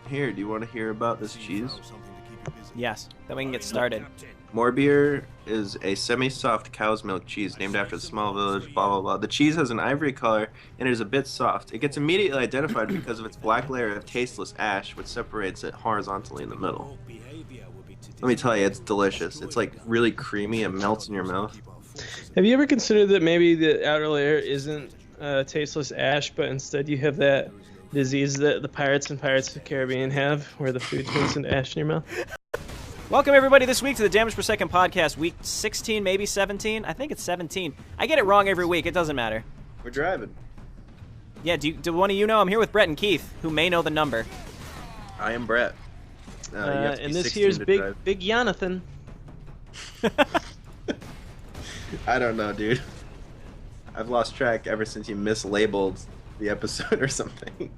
Here, do you want to hear about this cheese? Yes, then we can get started. Moorbeer is a semi-soft cow's milk cheese named after the small village, blah, blah, blah. The cheese has an ivory color and it is a bit soft. It gets immediately identified because of its black layer of tasteless ash, which separates it horizontally in the middle. Let me tell you, it's delicious. It's like really creamy and melts in your mouth. Have you ever considered that maybe the outer layer isn't tasteless ash, but instead you have that disease that the pirates in Pirates of the Caribbean have, where the food turns into ash in your mouth? Welcome, everybody, this week to the Damage Per Second podcast, week 16, maybe 17? I think it's 17. I get it wrong every week. It doesn't matter. We're driving. Yeah, do one of you know? I'm here with Brett and Keith, who may know the number. I am Brett. And this here's Big Jonathan. I don't know, dude. I've lost track ever since you mislabeled the episode or something.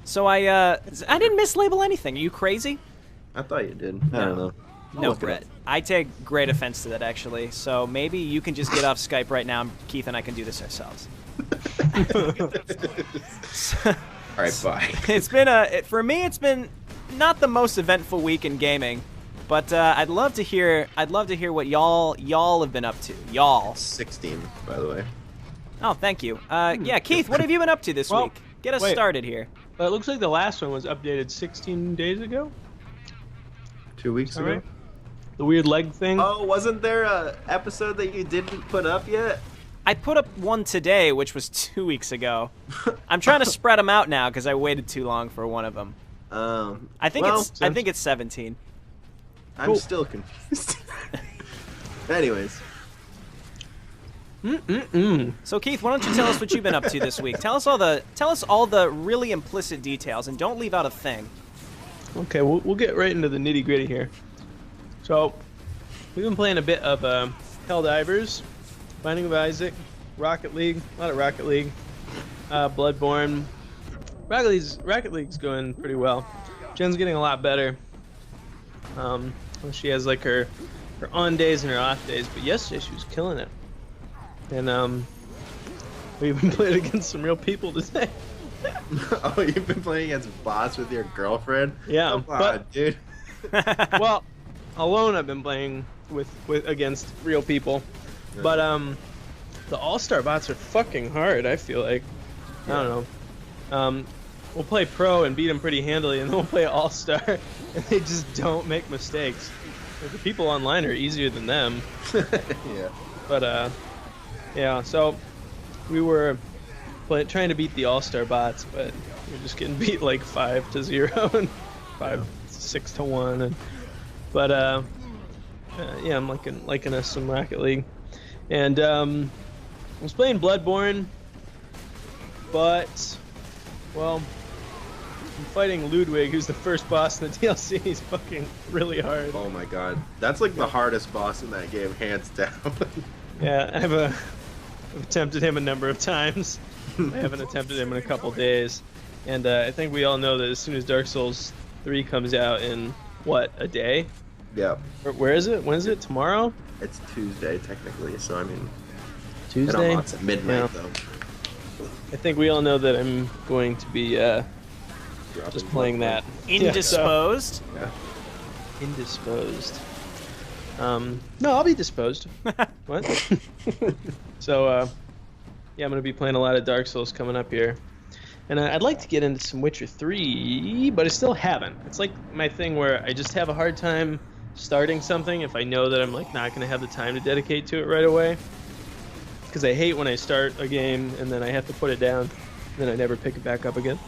So I didn't mislabel anything. Are you crazy? I thought you did. I don't know. No, Brett. I take great offense to that, actually. So maybe you can just get off Skype right now, and Keith and I can do this ourselves. All right, bye. It's been for me, it's been not the most eventful week in gaming, but I'd love to hear what y'all have been up to. Y'all. 16, by the way. Oh, thank you. Yeah, Keith, what have you been up to this week? Get us started here. Well, it looks like the last one was updated 16 days ago. 2 weeks ago? Right. The weird leg thing. Oh, wasn't there a episode that you didn't put up yet? I put up one today, which was 2 weeks ago. I'm trying to spread them out now because I waited too long for one of them. I think it's 17. I'm still confused. Anyways. So Keith, why don't you tell us what you've been up to this week? Tell us all the really implicit details, and don't leave out a thing. Okay, we'll get right into the nitty gritty here. So, we've been playing a bit of Helldivers, Binding of Isaac, Rocket League, a lot of Rocket League, Bloodborne. Rocket League's going pretty well. Jen's getting a lot better. She has like her on days and her off days, but yesterday she was killing it. And we've been playing against some real people today. Oh, you've been playing against bots with your girlfriend? Yeah, come on, dude. Well, alone I've been playing with against real people, but the all-star bots are fucking hard. I feel like I don't know. We'll play pro and beat them pretty handily, and then we'll play all-star, and they just don't make mistakes. The people online are easier than them. Yeah. But yeah. So we were trying to beat the all-star bots, but we're just getting beat like 5-0 and 6-1. And yeah, I'm liking us some Rocket League, and I was playing Bloodborne, but well, I'm fighting Ludwig, who's the first boss in the DLC. He's fucking really hard. Oh my god, that's like the hardest boss in that game, hands down. Yeah, I've attempted him a number of times. I haven't attempted him in a couple days, and I think we all know that as soon as Dark Souls 3 comes out in a day? Yeah. Where is it? When is it? Tomorrow? It's Tuesday technically, so I mean Tuesday. It's at midnight though. I think we all know that I'm going to be just playing that. Indisposed? Yeah. Indisposed. No, I'll be disposed. What? So, yeah, I'm going to be playing a lot of Dark Souls coming up here. And I'd like to get into some Witcher 3, but I still haven't. It's like my thing where I just have a hard time starting something if I know that I'm like not going to have the time to dedicate to it right away. Because I hate when I start a game and then I have to put it down, and then I never pick it back up again.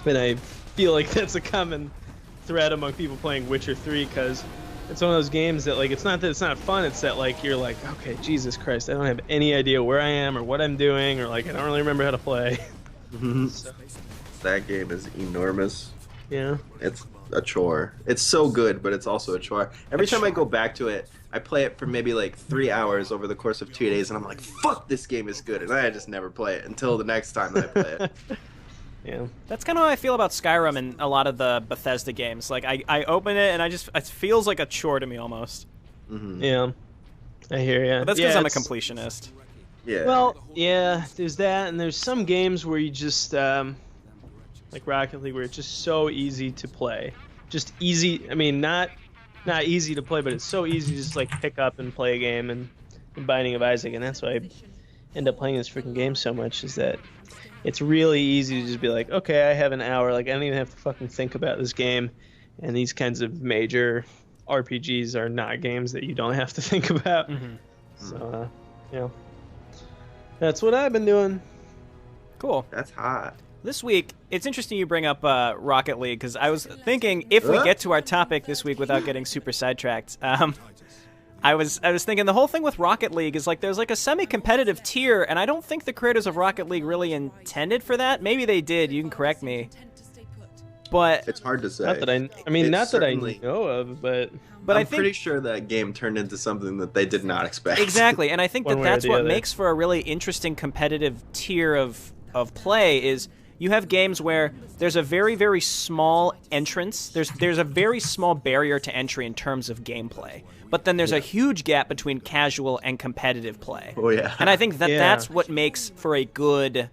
And I feel like that's a common thread among people playing Witcher 3, because it's one of those games that, like, it's not that it's not fun, it's that, like, you're like, okay, Jesus Christ, I don't have any idea where I am or what I'm doing, or, like, I don't really remember how to play. So. That game is enormous. Yeah. It's a chore. It's so good, but it's also a chore. Every time I go back to it, I play it for maybe, like, 3 hours over the course of 2 days, and I'm like, fuck, this game is good, and I just never play it until the next time that I play it. Yeah. That's kind of how I feel about Skyrim and a lot of the Bethesda games. Like, I open it and it feels like a chore to me almost. Yeah. I hear you. But that's because I'm a completionist. Yeah. Well, yeah, there's that, and there's some games where you just, like Rocket League, where it's just so easy to play. Just easy. I mean, not easy to play, but it's so easy to just like pick up and play a game. And Binding of Isaac, and that's why I end up playing this freaking game so much, is that it's really easy to just be like, okay, I have an hour. Like, I don't even have to fucking think about this game. And these kinds of major RPGs are not games that you don't have to think about. Mm-hmm. So, that's what I've been doing. Cool. That's hot. This week, it's interesting you bring up Rocket League, because I was thinking if we get to our topic this week without getting super sidetracked, I was thinking the whole thing with Rocket League is like there's like a semi-competitive tier, and I don't think the creators of Rocket League really intended for that. Maybe they did. You can correct me. But it's hard to say. Not that I know of, but I'm pretty sure that game turned into something that they did not expect. Exactly, and I think that's what makes for a really interesting competitive tier of play is you have games where there's a very, very small entrance. There's a very small barrier to entry in terms of gameplay. But then there's a huge gap between casual and competitive play. Oh, yeah. And I think that's what makes for a good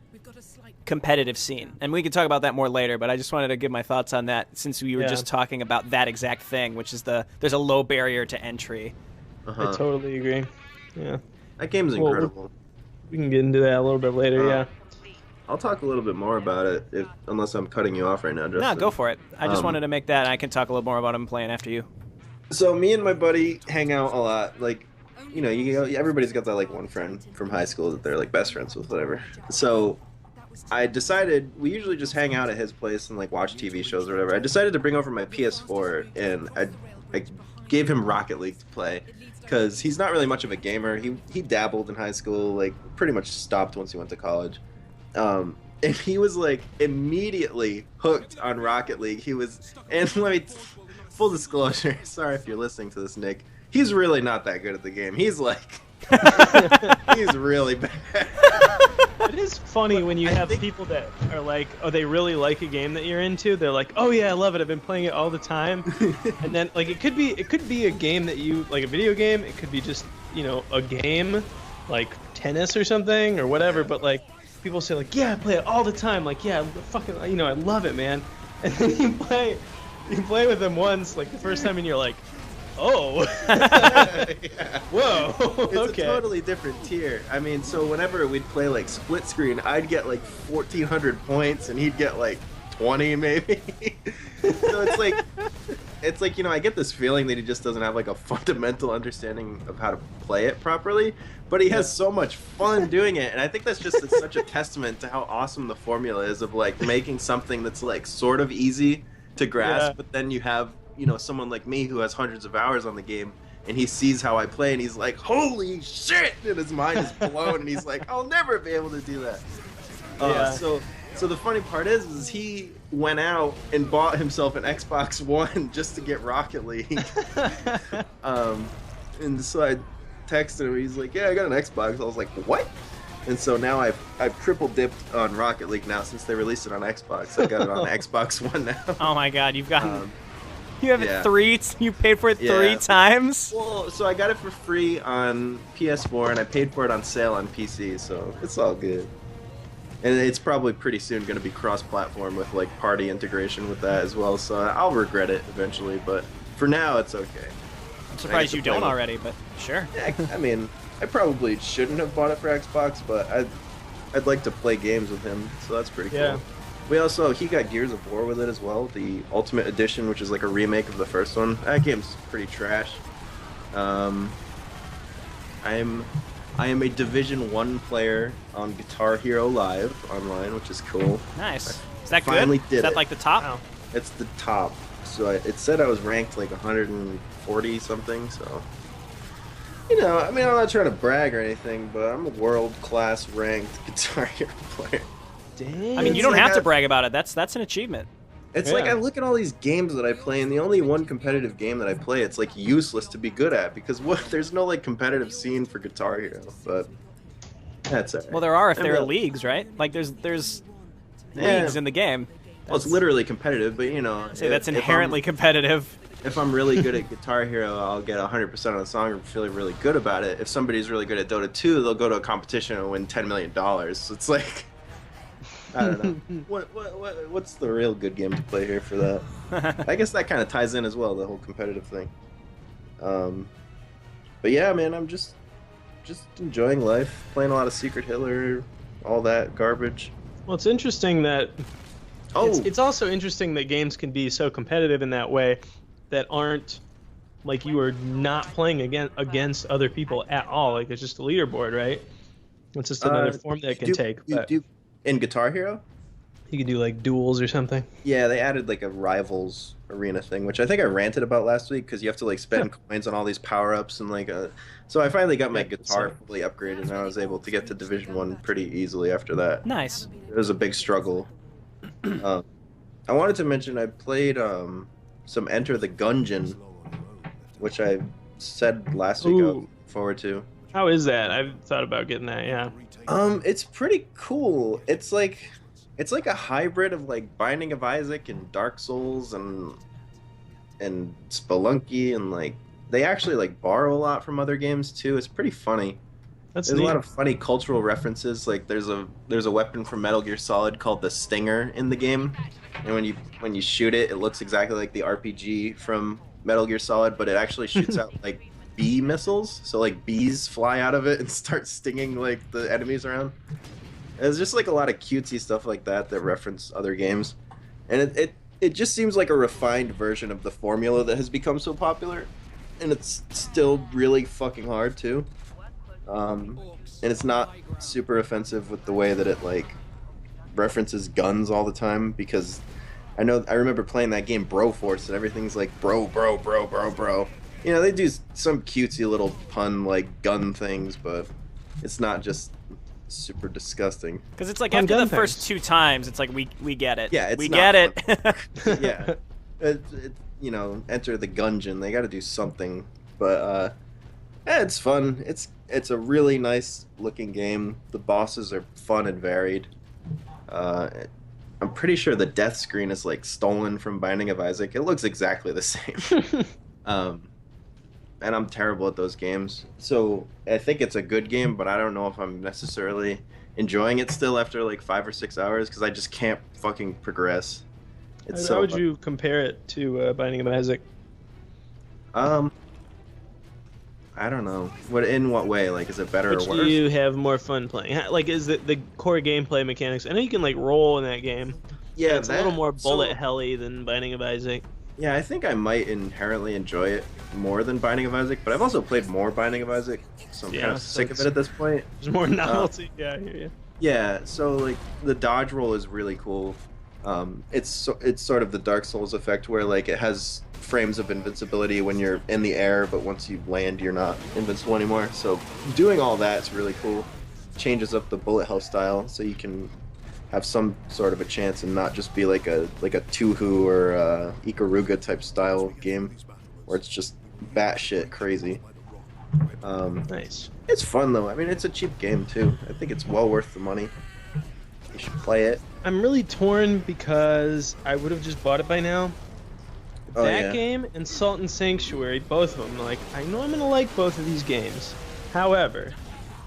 competitive scene. And we can talk about that more later, but I just wanted to give my thoughts on that since we were just talking about that exact thing, which is there's a low barrier to entry. I totally agree. Yeah. That game's incredible. We can get into that a little bit later, I'll talk a little bit more about it, unless I'm cutting you off right now, Justin. No, go for it. I just wanted to make that, and I can talk a little more about him playing after you. So me and my buddy hang out a lot. Like, everybody's got that like one friend from high school that they're like best friends with, whatever. So I decided we usually just hang out at his place and like watch TV shows or whatever. I decided to bring over my PS4 and I gave him Rocket League to play because he's not really much of a gamer. He dabbled in high school, like pretty much stopped once he went to college. And he was like immediately hooked on Rocket League. And let me full disclosure, sorry if you're listening to this, Nick. He's really not that good at the game. He's like he's really bad. It is funny when you have people that are like, oh, they really like a game that you're into. They're like, oh yeah, I love it. I've been playing it all the time. And then like it could be a game that you like, a video game. It could be just a game like tennis or something or whatever. But like people say like, yeah, I play it all the time. Like yeah, fucking I love it, man. And then you play with them once like the first time and you're like, oh. Whoa. It's a totally different tier. I mean, so whenever we'd play like split screen, I'd get like 1,400 points and he'd get like 20 maybe. So it's like I get this feeling that he just doesn't have like a fundamental understanding of how to play it properly, but he has so much fun doing it, and I think that's just such a testament to how awesome the formula is of like making something that's like sort of easy to grasp, but then you have someone like me who has hundreds of hours on the game, and he sees how I play, and he's like, holy shit! And his mind is blown, and he's like, I'll never be able to do that. So the funny part is he went out and bought himself an Xbox One just to get Rocket League. And so I texted him, he's like, yeah, I got an Xbox. I was like, what? And so now I've triple dipped on Rocket League now since they released it on Xbox. I got it on Xbox One now. Oh my god, you've gotten... You have it you paid for it 3 times? Well, so I got it for free on PS4, and I paid for it on sale on PC, so it's all good. And it's probably pretty soon going to be cross-platform with like party integration with that as well, so I'll regret it eventually, but for now it's okay. I'm surprised you don't already, but sure. Yeah, I mean, I probably shouldn't have bought it for Xbox, but I'd like to play games with him, so that's pretty cool. Yeah. He got Gears of War with it as well, the Ultimate Edition, which is like a remake of the first one. That game's pretty trash. I am a Division 1 player on Guitar Hero Live online, which is cool. Nice. Is that finally good? Did is that it. like the top? Wow. It's the top. So it said I was ranked like 140 something, so... I'm not trying to brag or anything, but I'm a world-class ranked Guitar Hero player. Damn. I mean, you don't have to brag about it. That's an achievement. It's like I look at all these games that I play, and the only one competitive game that I play, it's like useless to be good at because there's no like competitive scene for Guitar Hero. But that's it. Well, there are if there are leagues, right? Like there's leagues in the game. Well, it's literally competitive, but that's inherently competitive. If I'm really good at Guitar Hero, I'll get 100% on the song and feel really good about it. If somebody's really good at Dota 2, they'll go to a competition and win $10 million. So it's like. I don't know. What's the real good game to play here for that? I guess that kind of ties in as well, the whole competitive thing. But yeah, man, I'm just enjoying life, playing a lot of Secret Hitler, all that garbage. Well, it's interesting that Oh, it's also interesting that games can be so competitive in that way that aren't like you are not playing against other people at all. Like it's just a leaderboard, right? It's just another form that it can take. But in Guitar Hero? you can do like duels or something. Yeah, they added like a rivals arena thing, which I think I ranted about last week because you have to like spend coins on all these power ups and like a. So I finally got my guitar fully upgraded, and I was able to get to Division 1 pretty easily after that. Nice. It was a big struggle. I wanted to mention I played some Enter the Gungeon, which I said last week I was looking forward to. How is that? I've thought about getting that. Yeah. It's pretty cool. It's like a hybrid of like Binding of Isaac and Dark Souls and Spelunky, and like they actually like borrow a lot from other games too. It's pretty funny. There's neat. a lot of funny cultural references. Like there's a weapon from Metal Gear Solid called the Stinger in the game, and when you shoot it, it looks exactly like the RPG from Metal Gear Solid, but it actually shoots out like bee missiles. So like bees fly out of it and start stinging like the enemies around. There's just like a lot of cutesy stuff like that reference other games, and it just seems like a refined version of the formula that has become so popular, and it's still really fucking hard too. And it's not super offensive with the way that it like references guns all the time, because I remember playing that game Broforce and everything's like bro. You know, they do some cutesy little pun like gun things, but it's not just super disgusting. Because it's like after the first 2 times, it's like we get it. Yeah, we get it. Yeah, you know, Enter the Gungeon. They got to do something, but yeah, it's fun. It's a really nice looking game. The bosses are fun and varied. I'm pretty sure the death screen is like stolen from Binding of Isaac. It looks exactly the same. And I'm terrible at those games. So I think it's a good game, but I don't know if I'm necessarily enjoying it still after like 5 or 6 hours, because I just can't fucking progress. How would you compare it to Binding of Isaac? I don't know. In what way? Like, is it better or worse? Which do you have more fun playing? Like, is the core gameplay mechanics? I know you can like roll in that game. Yeah, it's a little more bullet helly than Binding of Isaac. Yeah, I think I might inherently enjoy it more than Binding of Isaac, but I've also played more Binding of Isaac, so I'm kind of sick of it at this point. There's more novelty. Yeah, I hear you. Yeah, so like the dodge roll is really cool. It's sort of the Dark Souls effect where like it has frames of invincibility when you're in the air, but once you land, you're not invincible anymore. So doing all that is really cool. Changes up the bullet hell style, so you can have some sort of a chance and not just be like a Tuhu or a Ikaruga type style game where it's just batshit crazy. Nice. It's fun though. I mean, it's a cheap game too. I think it's well worth the money. You should play it. I'm really torn because I would have just bought it by now. That game and Salt and Sanctuary, both of them, like, I know I'm gonna like both of these games. However,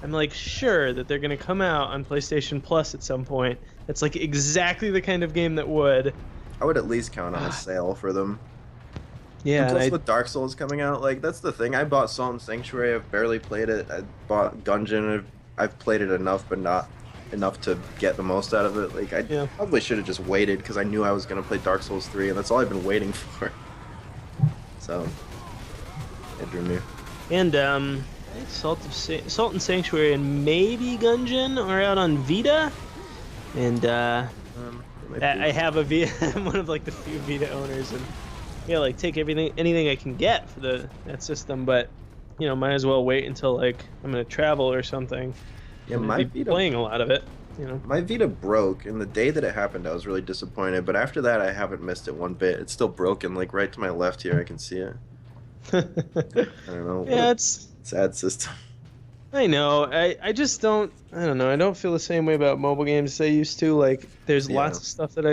I'm like sure that they're gonna come out on PlayStation Plus at some point. It's like exactly the kind of game that would. I would at least count on a sale for them. Yeah. And plus with Dark Souls coming out, like that's the thing. I bought Salt and Sanctuary. I've barely played it. I bought Gungeon. I've played it enough, but not enough to get the most out of it. Like I probably should have just waited because I knew I was gonna play Dark Souls 3, and that's all I've been waiting for. So it drew me. And Salt and Sanctuary and maybe Gungeon are out on Vita, and I have a Vita. I'm one of like the few Vita owners, and yeah, like take anything I can get for that system, but you know, might as well wait until like I'm gonna travel or something. Yeah, my Vita playing a lot of it. You know, my Vita broke, and the day that it happened, I was really disappointed. But after that, I haven't missed it one bit. It's still broken, like right to my left here. I can see it. I don't know. Yeah, it's sad system. I know. I just don't. I don't know. I don't feel the same way about mobile games as I used to. Like, there's lots of stuff that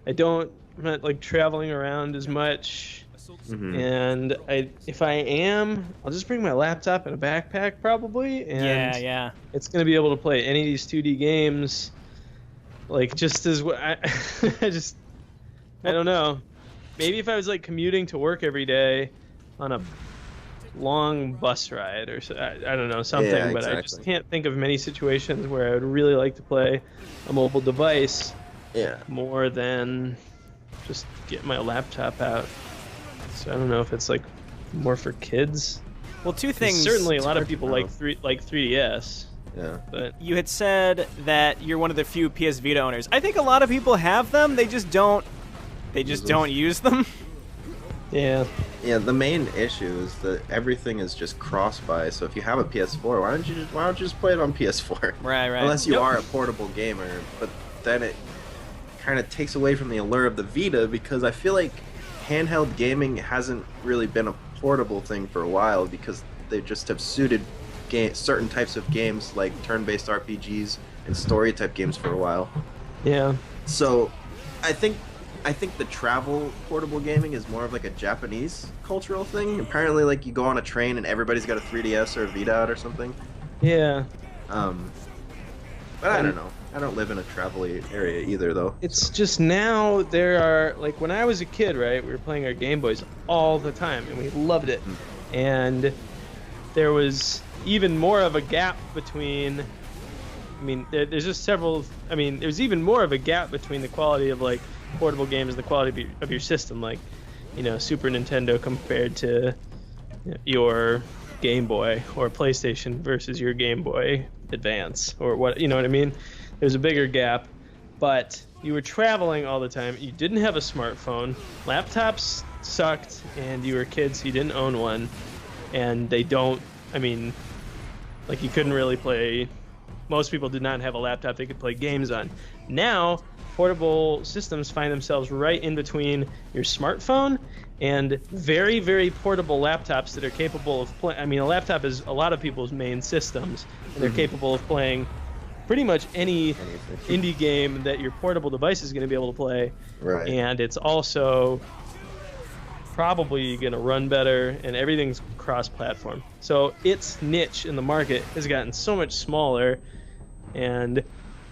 I don't. I'm not like traveling around as much. Mm-hmm. And if I am, I'll just bring my laptop and a backpack probably. And yeah. it's gonna be able to play any of these 2D games. Like, just as I don't know. Maybe if I was like commuting to work every day on a long bus ride or I don't know, something, Yeah, but exactly. I just can't think of many situations where I would really like to play a mobile device more than just get my laptop out. So I don't know if it's like more for kids. Well, two things. Certainly a lot of people like 3DS. Yeah. But you had said that you're one of the few PS Vita owners. I think a lot of people have them. They just don't. They just don't use them. Yeah. Yeah. The main issue is that everything is just cross-buy. So if you have a PS4, why don't you just play it on PS4? Right. Unless you are a portable gamer, but then it kind of takes away from the allure of the Vita, because I feel like handheld gaming hasn't really been a portable thing for a while, because they just have suited certain types of games like turn-based RPGs and story-type games for a while. Yeah. So I think the travel portable gaming is more of like a Japanese cultural thing. Apparently, like, you go on a train and everybody's got a 3DS or a Vita out or something. Yeah. But I don't know. I don't live in a travel area either, though. It's just now there are, like, when I was a kid, right, we were playing our Game Boys all the time, and we loved it. And there was even more of a gap between, I mean, there's just several, I mean, there's even more of a gap between the quality of, like, portable games and the quality of your system, like, you know, Super Nintendo compared to your Game Boy or PlayStation versus your Game Boy Advance, or what, you know what I mean? There's a bigger gap, but you were traveling all the time. You didn't have a smartphone. Laptops sucked, and you were kids, so you didn't own one. And they don't, I mean, like, you couldn't really play, most people did not have a laptop they could play games on. Now, portable systems find themselves right in between your smartphone and very, very portable laptops that are capable of playing. I mean, a laptop is a lot of people's main systems, and they're capable of playing pretty much any indie game that your portable device is going to be able to play. Right. And it's also probably going to run better, and everything's cross-platform. So its niche in the market has gotten so much smaller, and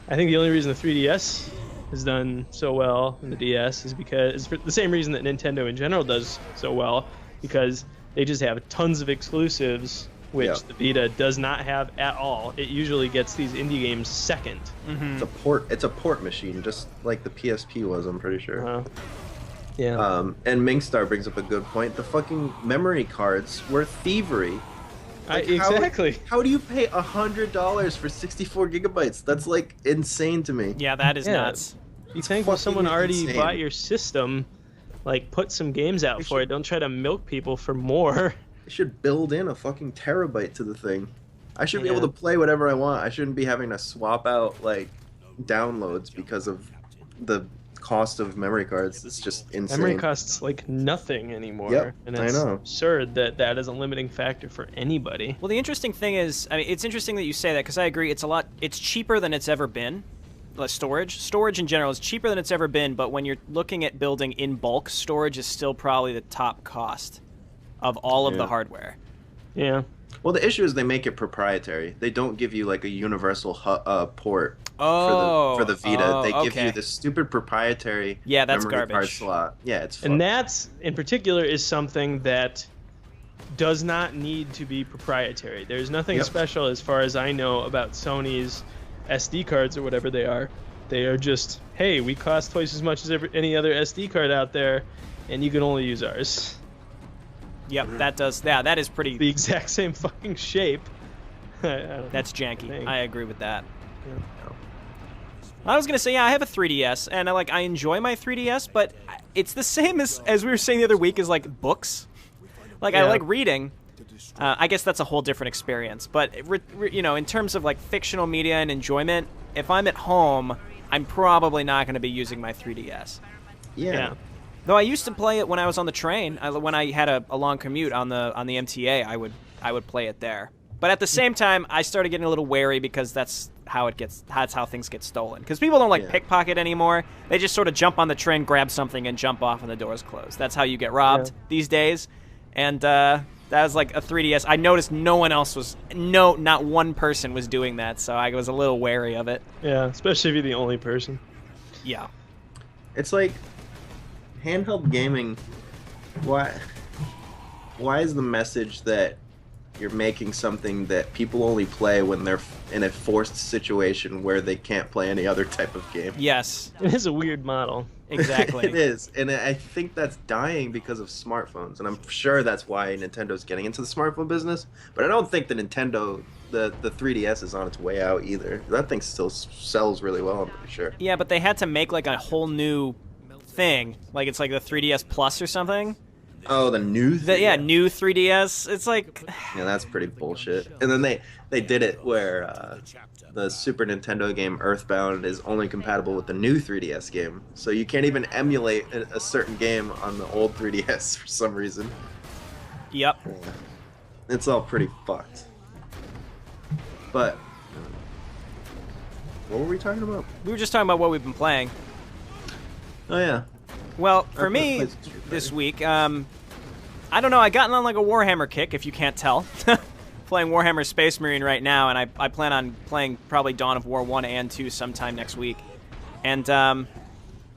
I think the only reason the 3DS has done so well in the DS is because it's for the same reason that Nintendo in general does so well, because they just have tons of exclusives, which the Vita does not have at all. It usually gets these indie games second. It's a port machine, just like the PSP was, I'm pretty sure. Yeah. And Mingstar brings up a good point. The fucking memory cards were thievery. Like, exactly. How do you pay $100 for 64 gigabytes? That's, like, insane to me. Yeah, that is nuts. You think when someone already insane. bought your system, like, put some games out for it. Don't try to milk people for more. They should build in a fucking terabyte to the thing. I should be able to play whatever I want. I shouldn't be having to swap out, like, downloads because of the cost of memory cards. It's just insane. Memory costs like nothing anymore. Yep, and it's I know. absurd that is a limiting factor for anybody. Well, the interesting thing is, I mean, it's interesting that you say that, because I agree. It's cheaper than it's ever been. Like storage in general is cheaper than it's ever been, but when you're looking at building in bulk, storage is still probably the top cost of all of the hardware. Yeah. Well, the issue is they make it proprietary. They don't give you like a universal port for the Vita. They give you this stupid proprietary that's memory card garbage. slot. Yeah, it's And that's, in particular, is something that does not need to be proprietary. There's nothing special, as far as I know, about Sony's SD cards or whatever they are. They are just, hey, we cost twice as much as any other SD card out there, and you can only use ours. Yep, that does. Yeah, that is pretty. The exact same fucking shape. That's janky. I agree with that. Yeah. I was gonna say, I have a 3DS, and I enjoy my 3DS, but it's the same as we were saying the other week, as like books. Like I like reading. I guess that's a whole different experience. But in terms of like fictional media and enjoyment, if I'm at home, I'm probably not going to be using my 3DS. Yeah. Though I used to play it when I was on the train. When I had a long commute on the MTA, I would play it there. But at the same time, I started getting a little wary, because that's how things get stolen. Because people don't pickpocket anymore. They just sort of jump on the train, grab something, and jump off, and the doors close. That's how you get robbed these days. And that was like a 3DS. I noticed not one person was doing that, so I was a little wary of it. Yeah, especially if you're the only person. Yeah. It's like handheld gaming. Why is the message that you're making something that people only play when they're in a forced situation where they can't play any other type of game? Yes. It is a weird model. Exactly. It is, and I think that's dying because of smartphones, and I'm sure that's why Nintendo's getting into the smartphone business. But I don't think the 3DS is on its way out either. That thing still sells really well, I'm pretty sure. Yeah, but they had to make like a whole new thing. Like it's like the 3DS Plus or something. Oh, the new 3DS. Yeah, new 3DS. It's like... Yeah, that's pretty bullshit. And then they did it where the Super Nintendo game Earthbound is only compatible with the new 3DS game. So you can't even emulate a certain game on the old 3DS for some reason. Yep. Yeah. It's all pretty fucked. But what were we talking about? We were just talking about what we've been playing. Oh yeah. Well, for me, this week, I don't know, I gotten on like a Warhammer kick, if you can't tell. Playing Warhammer Space Marine right now, and I plan on playing probably Dawn of War 1 and 2 sometime next week. And,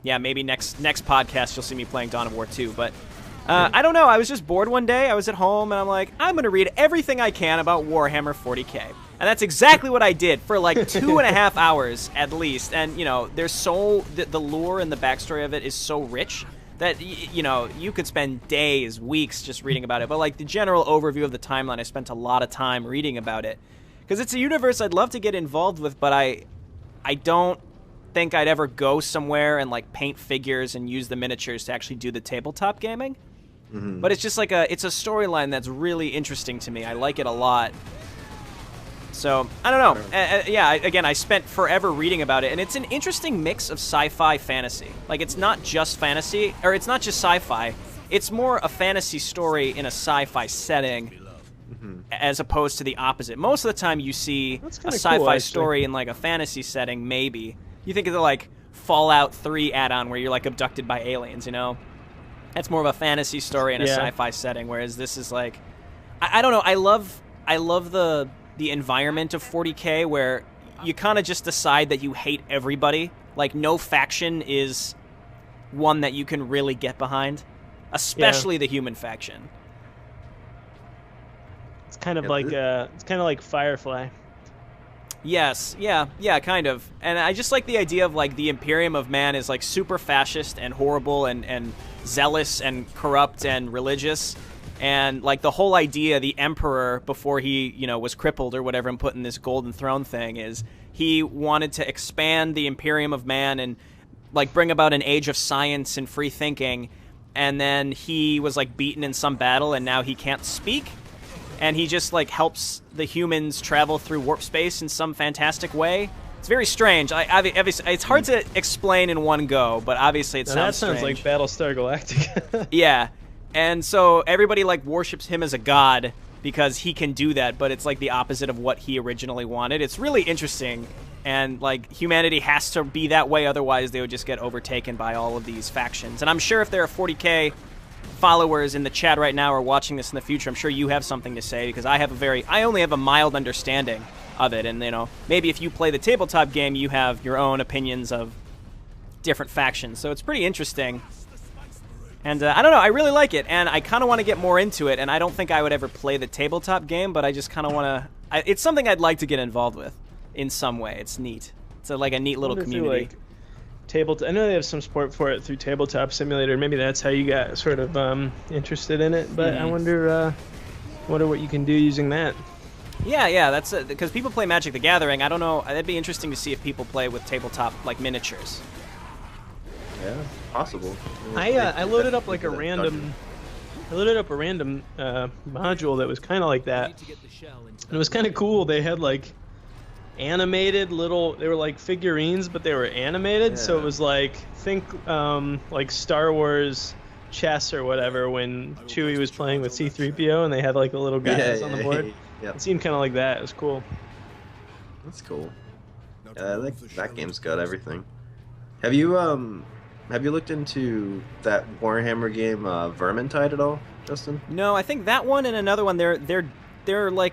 yeah, maybe next podcast you'll see me playing Dawn of War 2, but... I don't know, I was just bored one day, I was at home, and I'm like, I'm gonna read everything I can about Warhammer 40k. And that's exactly what I did for like 2.5 hours at least. And, you know, there's the lore and the backstory of it is so rich that, you know, you could spend days, weeks just reading about it. But, like, the general overview of the timeline, I spent a lot of time reading about it. Because it's a universe I'd love to get involved with, but I don't think I'd ever go somewhere and, like, paint figures and use the miniatures to actually do the tabletop gaming. Mm-hmm. But it's just like it's a storyline that's really interesting to me. I like it a lot. So, I don't know. Yeah, again, I spent forever reading about it, and it's an interesting mix of sci-fi fantasy. Like, it's not just fantasy, or it's not just sci-fi. It's more a fantasy story in a sci-fi setting, as opposed to the opposite. Most of the time you see a sci-fi story in, like, a fantasy setting, maybe. You think of the, like, Fallout 3 add-on where you're, like, abducted by aliens, you know? That's more of a fantasy story in a sci-fi setting, whereas this is, like... I don't know, I love the environment of 40k where you kind of just decide that you hate everybody. Like, no faction is one that you can really get behind, especially the human faction. It's kind of like Firefly. Yes, yeah, kind of. And I just like the idea of, like, the Imperium of Man is, like, super fascist and horrible and zealous and corrupt and religious. And, like, the whole idea, the Emperor, before he, you know, was crippled or whatever and put in this golden throne thing, is he wanted to expand the Imperium of Man and, like, bring about an age of science and free thinking. And then he was, like, beaten in some battle, and now he can't speak. And he just, like, helps the humans travel through warp space in some fantastic way. It's very strange. It's hard to explain in one go, but obviously it sounds strange. That sounds like Battlestar Galactica. Yeah. And so everybody, like, worships him as a god because he can do that, but it's, like, the opposite of what he originally wanted. It's really interesting, and, like, humanity has to be that way, otherwise they would just get overtaken by all of these factions. And I'm sure if there are 40k followers in the chat right now or watching this in the future, I'm sure you have something to say, because I only have a mild understanding of it, and, you know, maybe if you play the tabletop game, you have your own opinions of different factions, so it's pretty interesting. And I don't know, I really like it, and I kind of want to get more into it, and I don't think I would ever play the tabletop game, but I just kind of want to... It's something I'd like to get involved with in some way. It's neat. It's like a neat little community. I know they have some support for it through Tabletop Simulator. Maybe that's how you got sort of interested in it, but I wonder what you can do using that. Yeah, that's because people play Magic the Gathering. I don't know, that'd be interesting to see if people play with tabletop, like, miniatures. Yeah, possible. I loaded up like a random module that was kind of like that. And it was kind of cool. They had like animated they were like figurines, but they were animated. Yeah. So it was like, think like Star Wars chess or whatever when Chewie was playing with C-3PO and they had like the little guys on the board. Yeah. It seemed kind of like that. It was cool. That's cool. I think that game's got everything. Have you looked into that Warhammer game Vermintide at all, Justin? No, I think that one and another one they're like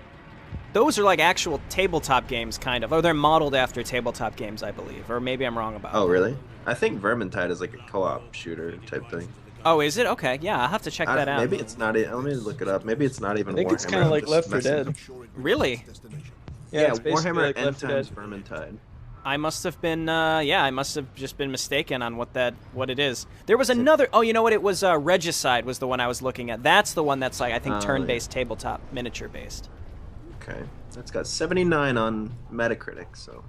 those are like actual tabletop games, kind of. Or they're modeled after tabletop games, I believe. Or maybe I'm wrong about Oh, that. really? I think Vermintide is like a co-op shooter type thing. Oh, is it? Okay, yeah, I'll have to check that out. Maybe it's not. Let me look it up. Maybe it's not even. I think Warhammer. it's kind of like Left 4 Dead. Really? Yeah, it's basically Warhammer like End Left 4 times Dead. Vermintide. I must have been, I must have just been mistaken on what it is. There was another, oh, you know what, it was, Regicide was the one I was looking at. That's the one that's, like, I think turn-based, tabletop, miniature-based. Okay. That's got 79 on Metacritic, so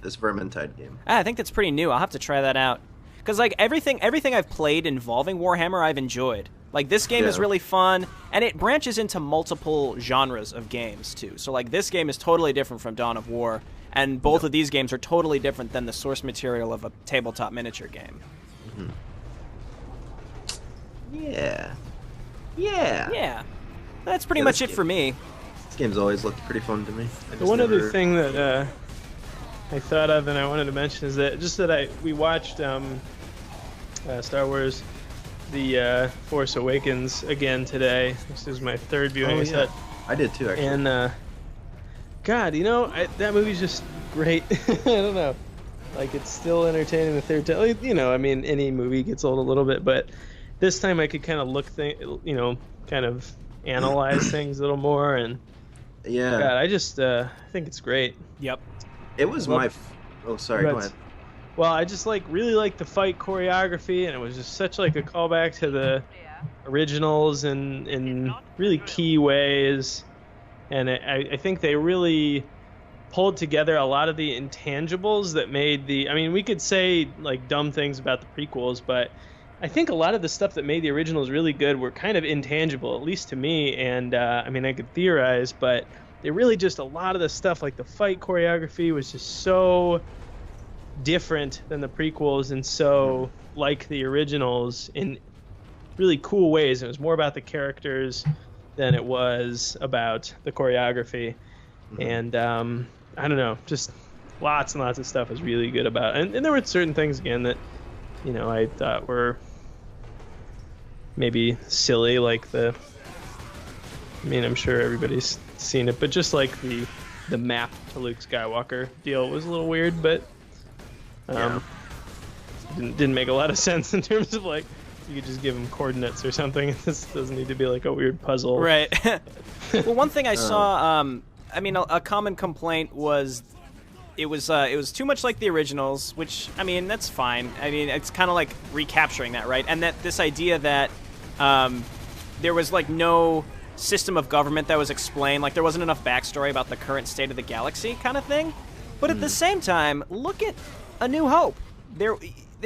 this Vermintide game. I think that's pretty new. I'll have to try that out. Because, like, everything I've played involving Warhammer, I've enjoyed. Like, this game is really fun, and it branches into multiple genres of games, too. So, like, this game is totally different from Dawn of War, and both of these games are totally different than the source material of a tabletop miniature game. Yeah. Yeah. Yeah. That's pretty much it for me. This game's always looked pretty fun to me. One other thing that I thought of and I wanted to mention is that we watched Star Wars The Force Awakens again today. This is my third viewing. I did too, actually. And God, you know, that movie's just great. I don't know. Like, it's still entertaining the third time. You know, I mean, any movie gets old a little bit, but this time I could kind of kind of analyze things a little more. And yeah, God, I think it's great. Yep. It was oh, sorry, go ahead. Well, I just really like the fight choreography, and it was just such like a callback to the originals in really key ways. And I think they really pulled together a lot of the intangibles that made I mean, we could say like dumb things about the prequels, but I think a lot of the stuff that made the originals really good were kind of intangible, at least to me. And I mean, I could theorize, but they really just, a lot of the stuff, like the fight choreography was just so different than the prequels and so like the originals in really cool ways. It was more about the characters than it was about the choreography. And I don't know, just lots and lots of stuff was really good about it. And there were certain things again that, you know, I thought were maybe silly, like I mean, I'm sure everybody's seen it, but just like the map to Luke Skywalker deal was a little weird, but didn't make a lot of sense in terms of like, you could just give him coordinates or something. This doesn't need to be like a weird puzzle. Right. Well, one thing I saw, I mean, a common complaint was it was too much like the originals, which, I mean, that's fine. I mean, it's kind of like recapturing that, right? And that this idea that there was like no system of government that was explained, like there wasn't enough backstory about the current state of the galaxy kind of thing. But at the same time, look at A New Hope. There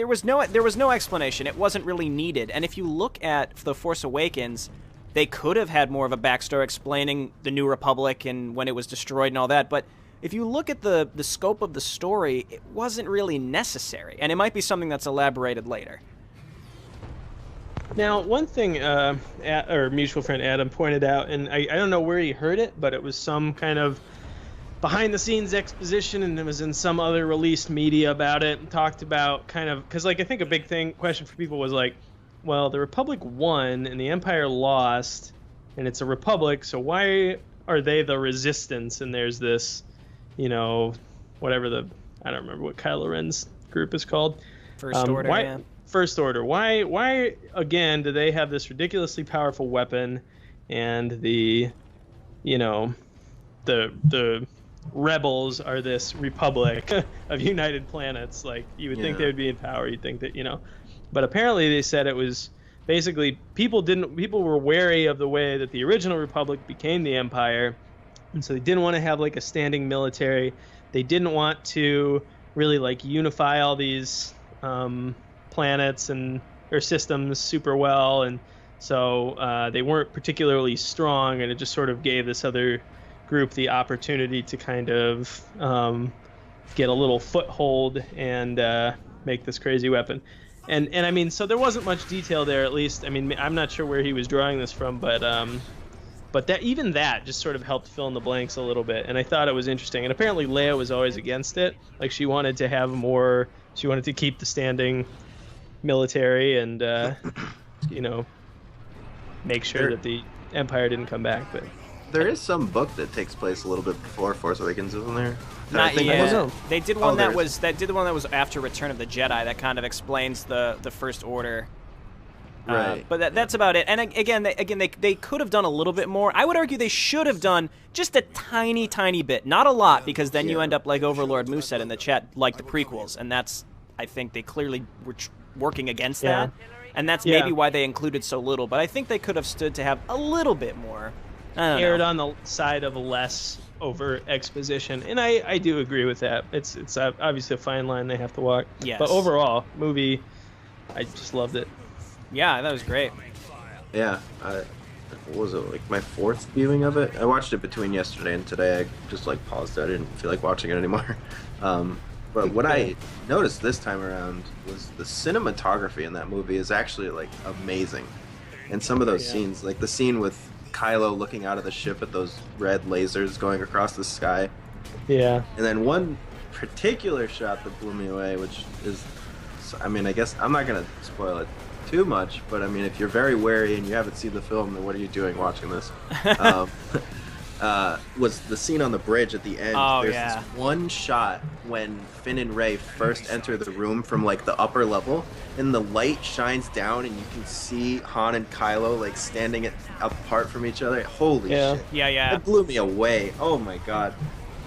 was no explanation. It wasn't really needed. And if you look at The Force Awakens, they could have had more of a backstory explaining the New Republic and when it was destroyed and all that. But if you look at the scope of the story, it wasn't really necessary. And it might be something that's elaborated later. Now, one thing our mutual friend Adam pointed out, and I don't know where he heard it, but it was some kind of behind-the-scenes exposition, and it was in some other released media about it, and talked about kind of, because like I think a big question for people was like, well, the Republic won and the Empire lost, and it's a Republic, so why are they the Resistance? And there's this, you know, whatever I don't remember what Kylo Ren's group is called. First Order, yeah. First Order. Why again do they have this ridiculously powerful weapon, and the rebels are this republic of united planets? Like, you would think they would be in power. You'd think that, you know, but apparently they said it was basically people were wary of the way that the original republic became the Empire, and so they didn't want to have like a standing military. They didn't want to really like unify all these planets or systems super well, and so they weren't particularly strong, and it just sort of gave this other group the opportunity to kind of get a little foothold and make this crazy weapon. And I mean, so there wasn't much detail there, at least. I mean, I'm not sure where he was drawing this from, but that just sort of helped fill in the blanks a little bit, and I thought it was interesting. And apparently Leia was always against it. Like, she wanted to keep the standing military and you know, make sure that the Empire didn't come back. But There is some book that takes place a little bit before Force Awakens, isn't there? Not yet. know. They did one that was after Return of the Jedi that kind of explains the First Order. Right. But that's about it. And again, they could have done a little bit more. I would argue they should have done just a tiny, tiny bit. Not a lot, because then you end up like Overlord Moose said in the chat, like the prequels. And that's, I think they clearly were working against that. And that's maybe why they included so little. But I think they could have stood to have a little bit more. Aired on the side of less over exposition. And I do agree with that. It's obviously a fine line they have to walk. Yes. But overall, movie, I just loved it. Yeah, that was great. Yeah, what was it, like my 4th viewing of it? I watched it between yesterday and today. I just like paused it. I didn't feel like watching it anymore. But what I noticed this time around was the cinematography in that movie is actually like amazing. And some of those scenes, like the scene with Kylo looking out of the ship at those red lasers going across the sky. Yeah. And then one particular shot that blew me away, which is, I mean, I guess I'm not going to spoil it too much, but I mean, if you're very wary and you haven't seen the film, then what are you doing watching this? Was the scene on the bridge at the end. There's this one shot when Finn and Rey first enter the room from like the upper level, and the light shines down and you can see Han and Kylo like standing apart from each other. Holy shit. Yeah. It blew me away. Oh my god.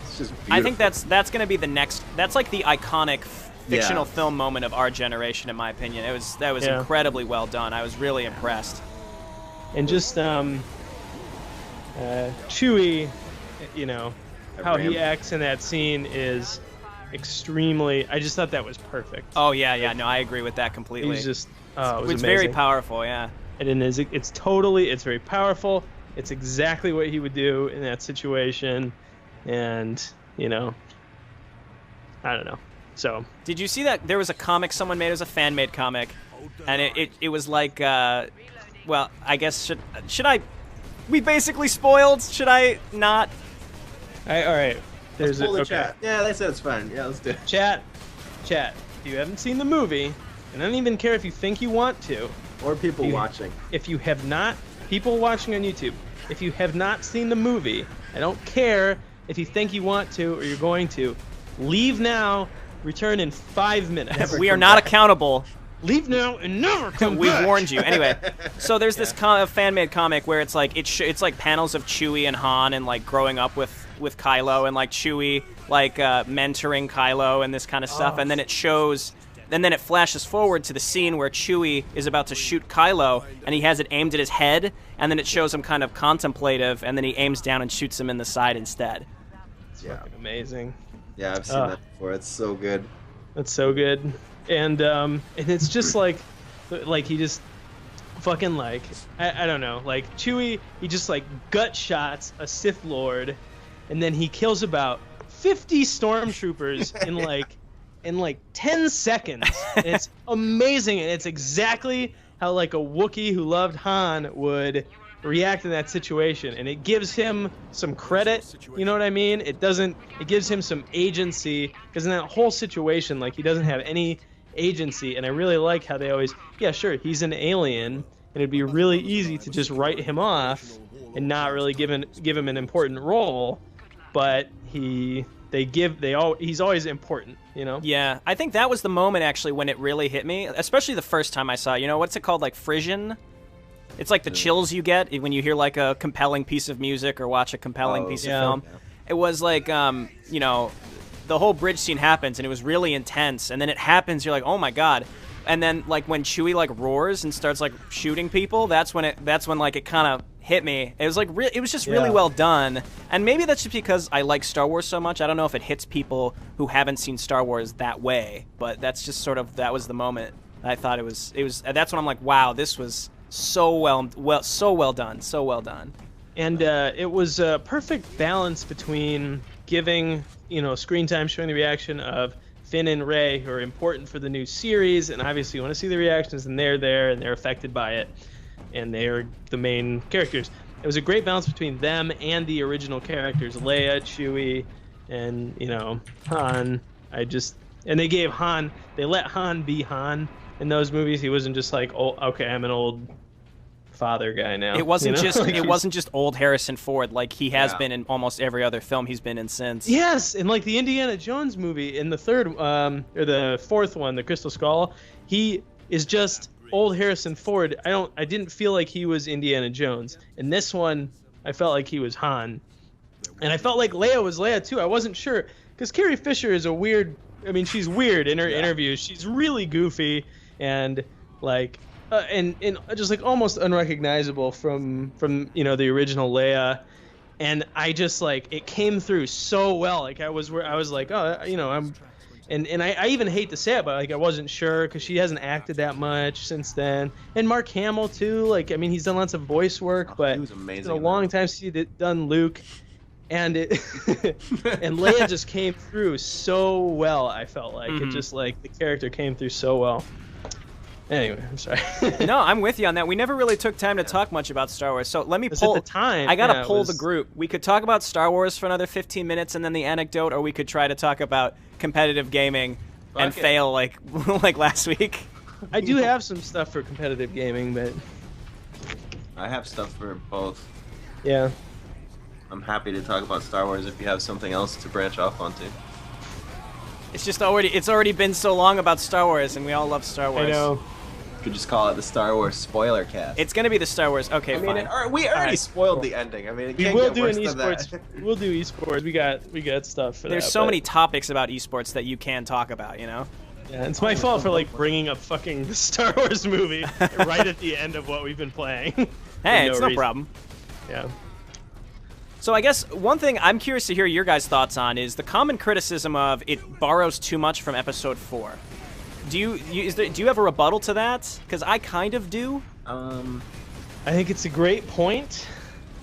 It's just beautiful. I think that's going to be the next, that's like the iconic fictional film moment of our generation, in my opinion. That was incredibly well done. I was really impressed. And just Chewie, you know, how he acts in that scene is extremely. I just thought that was perfect. Oh yeah, no, I agree with that completely. He's just, it was very powerful, yeah. And it's very powerful. It's exactly what he would do in that situation, and you know, I don't know. So, did you see that there was a comic someone made? It was a fan-made comic, and it was like, well, I guess should I? We basically spoiled. Should I not? All right. There's a chat. Yeah, they said it's fine. Yeah, let's do it. Chat. If you haven't seen the movie, and I don't even care if you think you want to, or people watching. If you have not, people watching on YouTube, if you have not seen the movie, I don't care if you think you want to or you're going to. Leave now. Return in 5 minutes. We are not accountable. Leave now and never come We've back. warned you. Anyway, so there's this fan-made comic where it's like it's like panels of Chewie and Han and like growing up with Kylo, and like Chewie like mentoring Kylo and this kind of stuff, and then it shows. And then it flashes forward to the scene where Chewie is about to shoot Kylo, and he has it aimed at his head, and then it shows him kind of contemplative, and then he aims down and shoots him in the side instead. It's fucking amazing. Yeah, I've seen that before. It's so good. That's so good. And it's just like he just fucking like I don't know, like Chewie, he just like gut shots a Sith Lord, and then he kills about 50 stormtroopers in like 10 seconds. And it's amazing, and it's exactly how like a Wookiee who loved Han would react in that situation, and it gives him some credit, you know what I mean? It gives him some agency, because in that whole situation, like, he doesn't have any agency, and I really like how they always, yeah, sure, he's an alien, and it'd be really easy to just write him off and not really give him an important role, but he's always important, you know? Yeah, I think that was the moment, actually, when it really hit me, especially the first time I saw, you know, what's it called, like, frisson? It's like the chills you get when you hear like a compelling piece of music or watch a compelling piece of film. Yeah. It was like, you know, the whole bridge scene happens and it was really intense, and then it happens, you're like, oh my god. And then like when Chewie like roars and starts like shooting people, that's when like it kind of hit me. It was like it was just really well done. And maybe that's just because I like Star Wars so much. I don't know if it hits people who haven't seen Star Wars that way, but that's just sort of, that was the moment I thought it was that's when I'm like, wow, this was so well done. And it was a perfect balance between giving, you know, screen time, showing the reaction of Finn and Rey, who are important for the new series, and obviously you want to see the reactions, and they're there and they're affected by it, and they're the main characters. It was a great balance between them and the original characters, Leia, Chewie, and, you know, Han. And they let Han be Han in those movies. He wasn't just like, oh, okay, I'm an old father guy now. It wasn't you know? just Like, it wasn't just old Harrison Ford like he has Yeah. been in almost every other film he's been in since. Yes, in like the Indiana Jones movie, in the third or the fourth one, the Crystal Skull, he is just old Harrison Ford. I didn't feel like he was Indiana Jones. In this one, I felt like he was Han. And I felt like Leia was Leia too. I wasn't sure because Carrie Fisher is a weird. I mean, she's weird in her interviews. She's really goofy and like, and just like almost unrecognizable from the original Leia. And I just like it came through so well. Like I was like, oh, I'm. And I even hate to say it, but like I wasn't sure because she hasn't acted that much since then. And Mark Hamill too. Like I mean, he's done lots of voice work, but he was amazing it's been a in long that. time since he's done Luke. And it and Leia just came through so well. I felt like it just like the character came through so well. Anyway, I'm sorry. No, I'm with you on that. We never really took time to talk much about Star Wars. So let me Because pull. at the time, I gotta yeah, it pull was- the group. We could talk about Star Wars for another 15 minutes and then the anecdote, or we could try to talk about competitive gaming and Fuck it. fail like like last week. I do have some stuff for competitive gaming, but I have stuff for both. yeah. I'm happy to talk about Star Wars if you have something else to branch off onto. It's already been so long about Star Wars, and we all love Star Wars. I know. You could just call it the Star Wars spoiler cast. It's gonna be the Star Wars. Okay, I mean, fine. we already Alright, spoiled the ending. I mean, it We can't will get do worse an than esports. that. We'll do esports. We got stuff for There's that. so but- many topics about esports that you can talk about. You know. Yeah, it's my fault for like bringing up fucking the Star Wars movie right at the end of what we've been playing. Hey, For it's no reason. problem. Yeah. So I guess one thing I'm curious to hear your guys' thoughts on is the common criticism of it borrows too much from Episode 4. Do you have a rebuttal to that? Because I kind of do. I think it's a great point.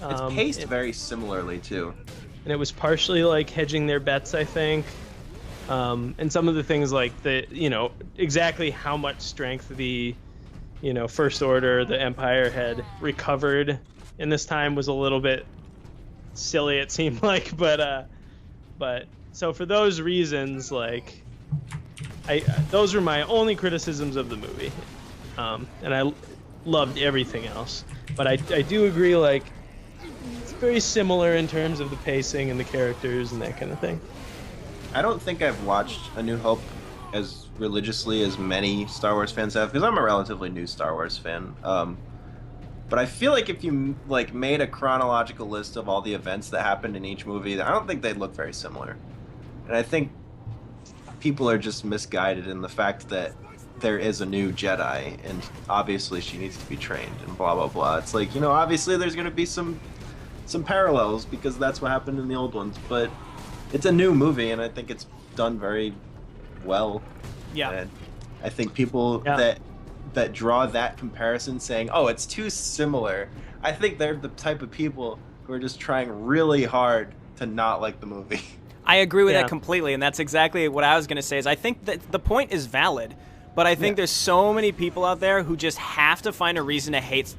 It's paced very similarly too. And it was partially like hedging their bets, I think. And some of the things like exactly how much strength the, First Order, the Empire had recovered in this time was a little bit silly, it seemed like. But so for those reasons, like, those are my only criticisms of the movie. And I loved everything else. But I do agree, like, it's very similar in terms of the pacing and the characters and that kind of thing. I don't think I've watched A New Hope as religiously as many Star Wars fans have, because I'm a relatively new Star Wars fan. But I feel like if you like made a chronological list of all the events that happened in each movie, I don't think they'd look very similar. And I think people are just misguided in the fact that there is a new Jedi, and obviously she needs to be trained, and blah blah blah. It's like, obviously there's going to be some parallels because that's what happened in the old ones, but it's a new movie, and I think it's done very well. Yeah. And I think people that draw that comparison saying, oh, it's too similar, I think they're the type of people who are just trying really hard to not like the movie. I agree with Yeah. that completely, and that's exactly what I was going to say. Is I think that the point is valid, but I think there's so many people out there who just have to find a reason to hate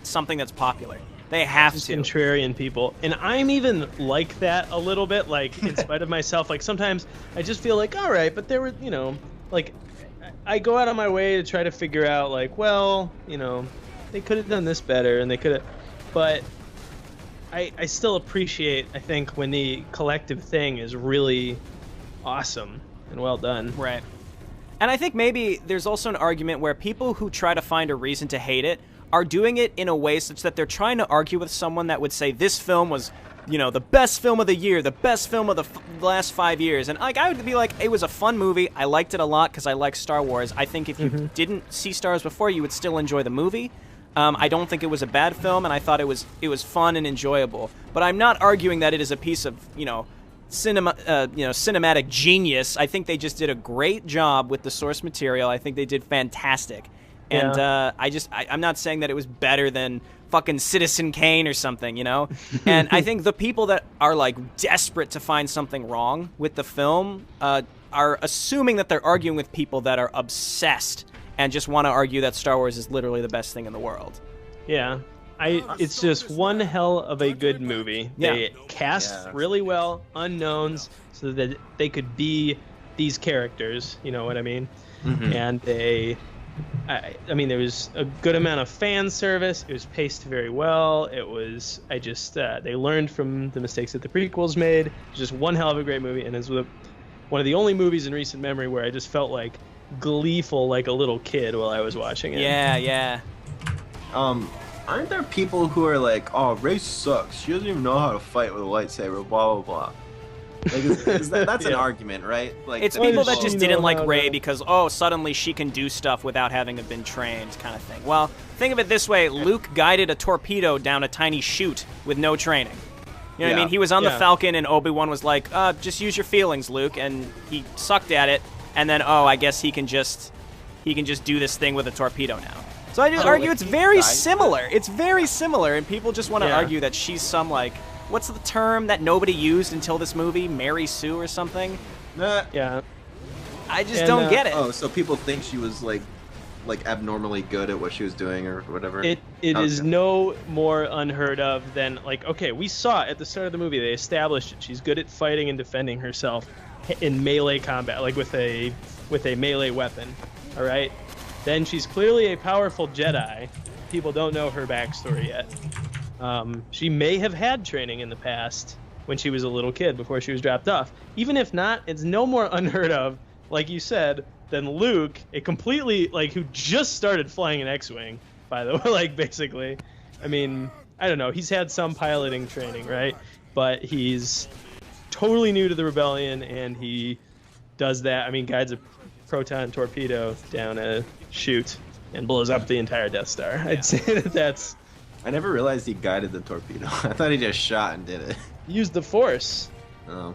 something that's popular. They have Just to. contrarian people. And I'm even like that a little bit, like, in spite of myself. Like, sometimes I just feel like, all right, but there were, like, I go out of my way to try to figure out, like, well, they could have done this better, and they could have, but I still appreciate, I think, when the collective thing is really awesome and well done. Right. And I think maybe there's also an argument where people who try to find a reason to hate it are doing it in a way such that they're trying to argue with someone that would say this film was, the best film of the year, the best film of the last 5 years. And like I would be like, it was a fun movie. I liked it a lot because I like Star Wars. I think if you didn't see Star Wars before, you would still enjoy the movie. I don't think it was a bad film, and I thought it was fun and enjoyable. But I'm not arguing that it is a piece of, cinematic genius. I think they just did a great job with the source material. I think they did fantastic. And I'm not saying that it was better than fucking Citizen Kane or something, And I think the people that are like desperate to find something wrong with the film are assuming that they're arguing with people that are obsessed and just want to argue that Star Wars is literally the best thing in the world. Yeah. It's just one hell of a good movie. Yeah. They cast really well unknowns so that they could be these characters, you know what I mean? And they I mean, there was a good amount of fan service. It was paced very well. It was, they learned from the mistakes that the prequels made. It was just one hell of a great movie, and it's one of the only movies in recent memory where I just felt like gleeful like a little kid while I was watching it. Yeah, yeah. Aren't there people who are like, oh, Rey sucks. She doesn't even know how to fight with a lightsaber, blah, blah, blah. Like, that's an argument, right? Like, it's people that just didn't like Rey because, oh, suddenly she can do stuff without having been trained, kind of thing. Well, think of it this way. Luke guided a torpedo down a tiny chute with no training. You know what I mean? He was on the Falcon, and Obi-Wan was like, just use your feelings, Luke, and he sucked at it, and then, oh, I guess he can just do this thing with a torpedo now. So I just argue it's very similar. It's very similar, and people just want to argue that she's some, like, what's the term that nobody used until this movie? Mary Sue or something? Yeah. I just don't get it. Oh, so people think she was, like abnormally good at what she was doing or whatever? It is no more unheard of than, like, okay, we saw at the start of the movie, they established it. She's good at fighting and defending herself in melee combat, like with a melee weapon, all right? Then she's clearly a powerful Jedi. People don't know her backstory yet. She may have had training in the past when she was a little kid before she was dropped off. Even if not, it's no more unheard of, like you said, than Luke, a completely, like, who just started flying an X-Wing, by the way, like, basically. I mean, I don't know, he's had some piloting training, right? But he's totally new to the rebellion, and he does that. I mean, guides a proton torpedo down a chute and blows up the entire Death Star. Yeah. I'd say that's... I never realized he guided the torpedo. I thought he just shot and did it. Used the Force. Oh.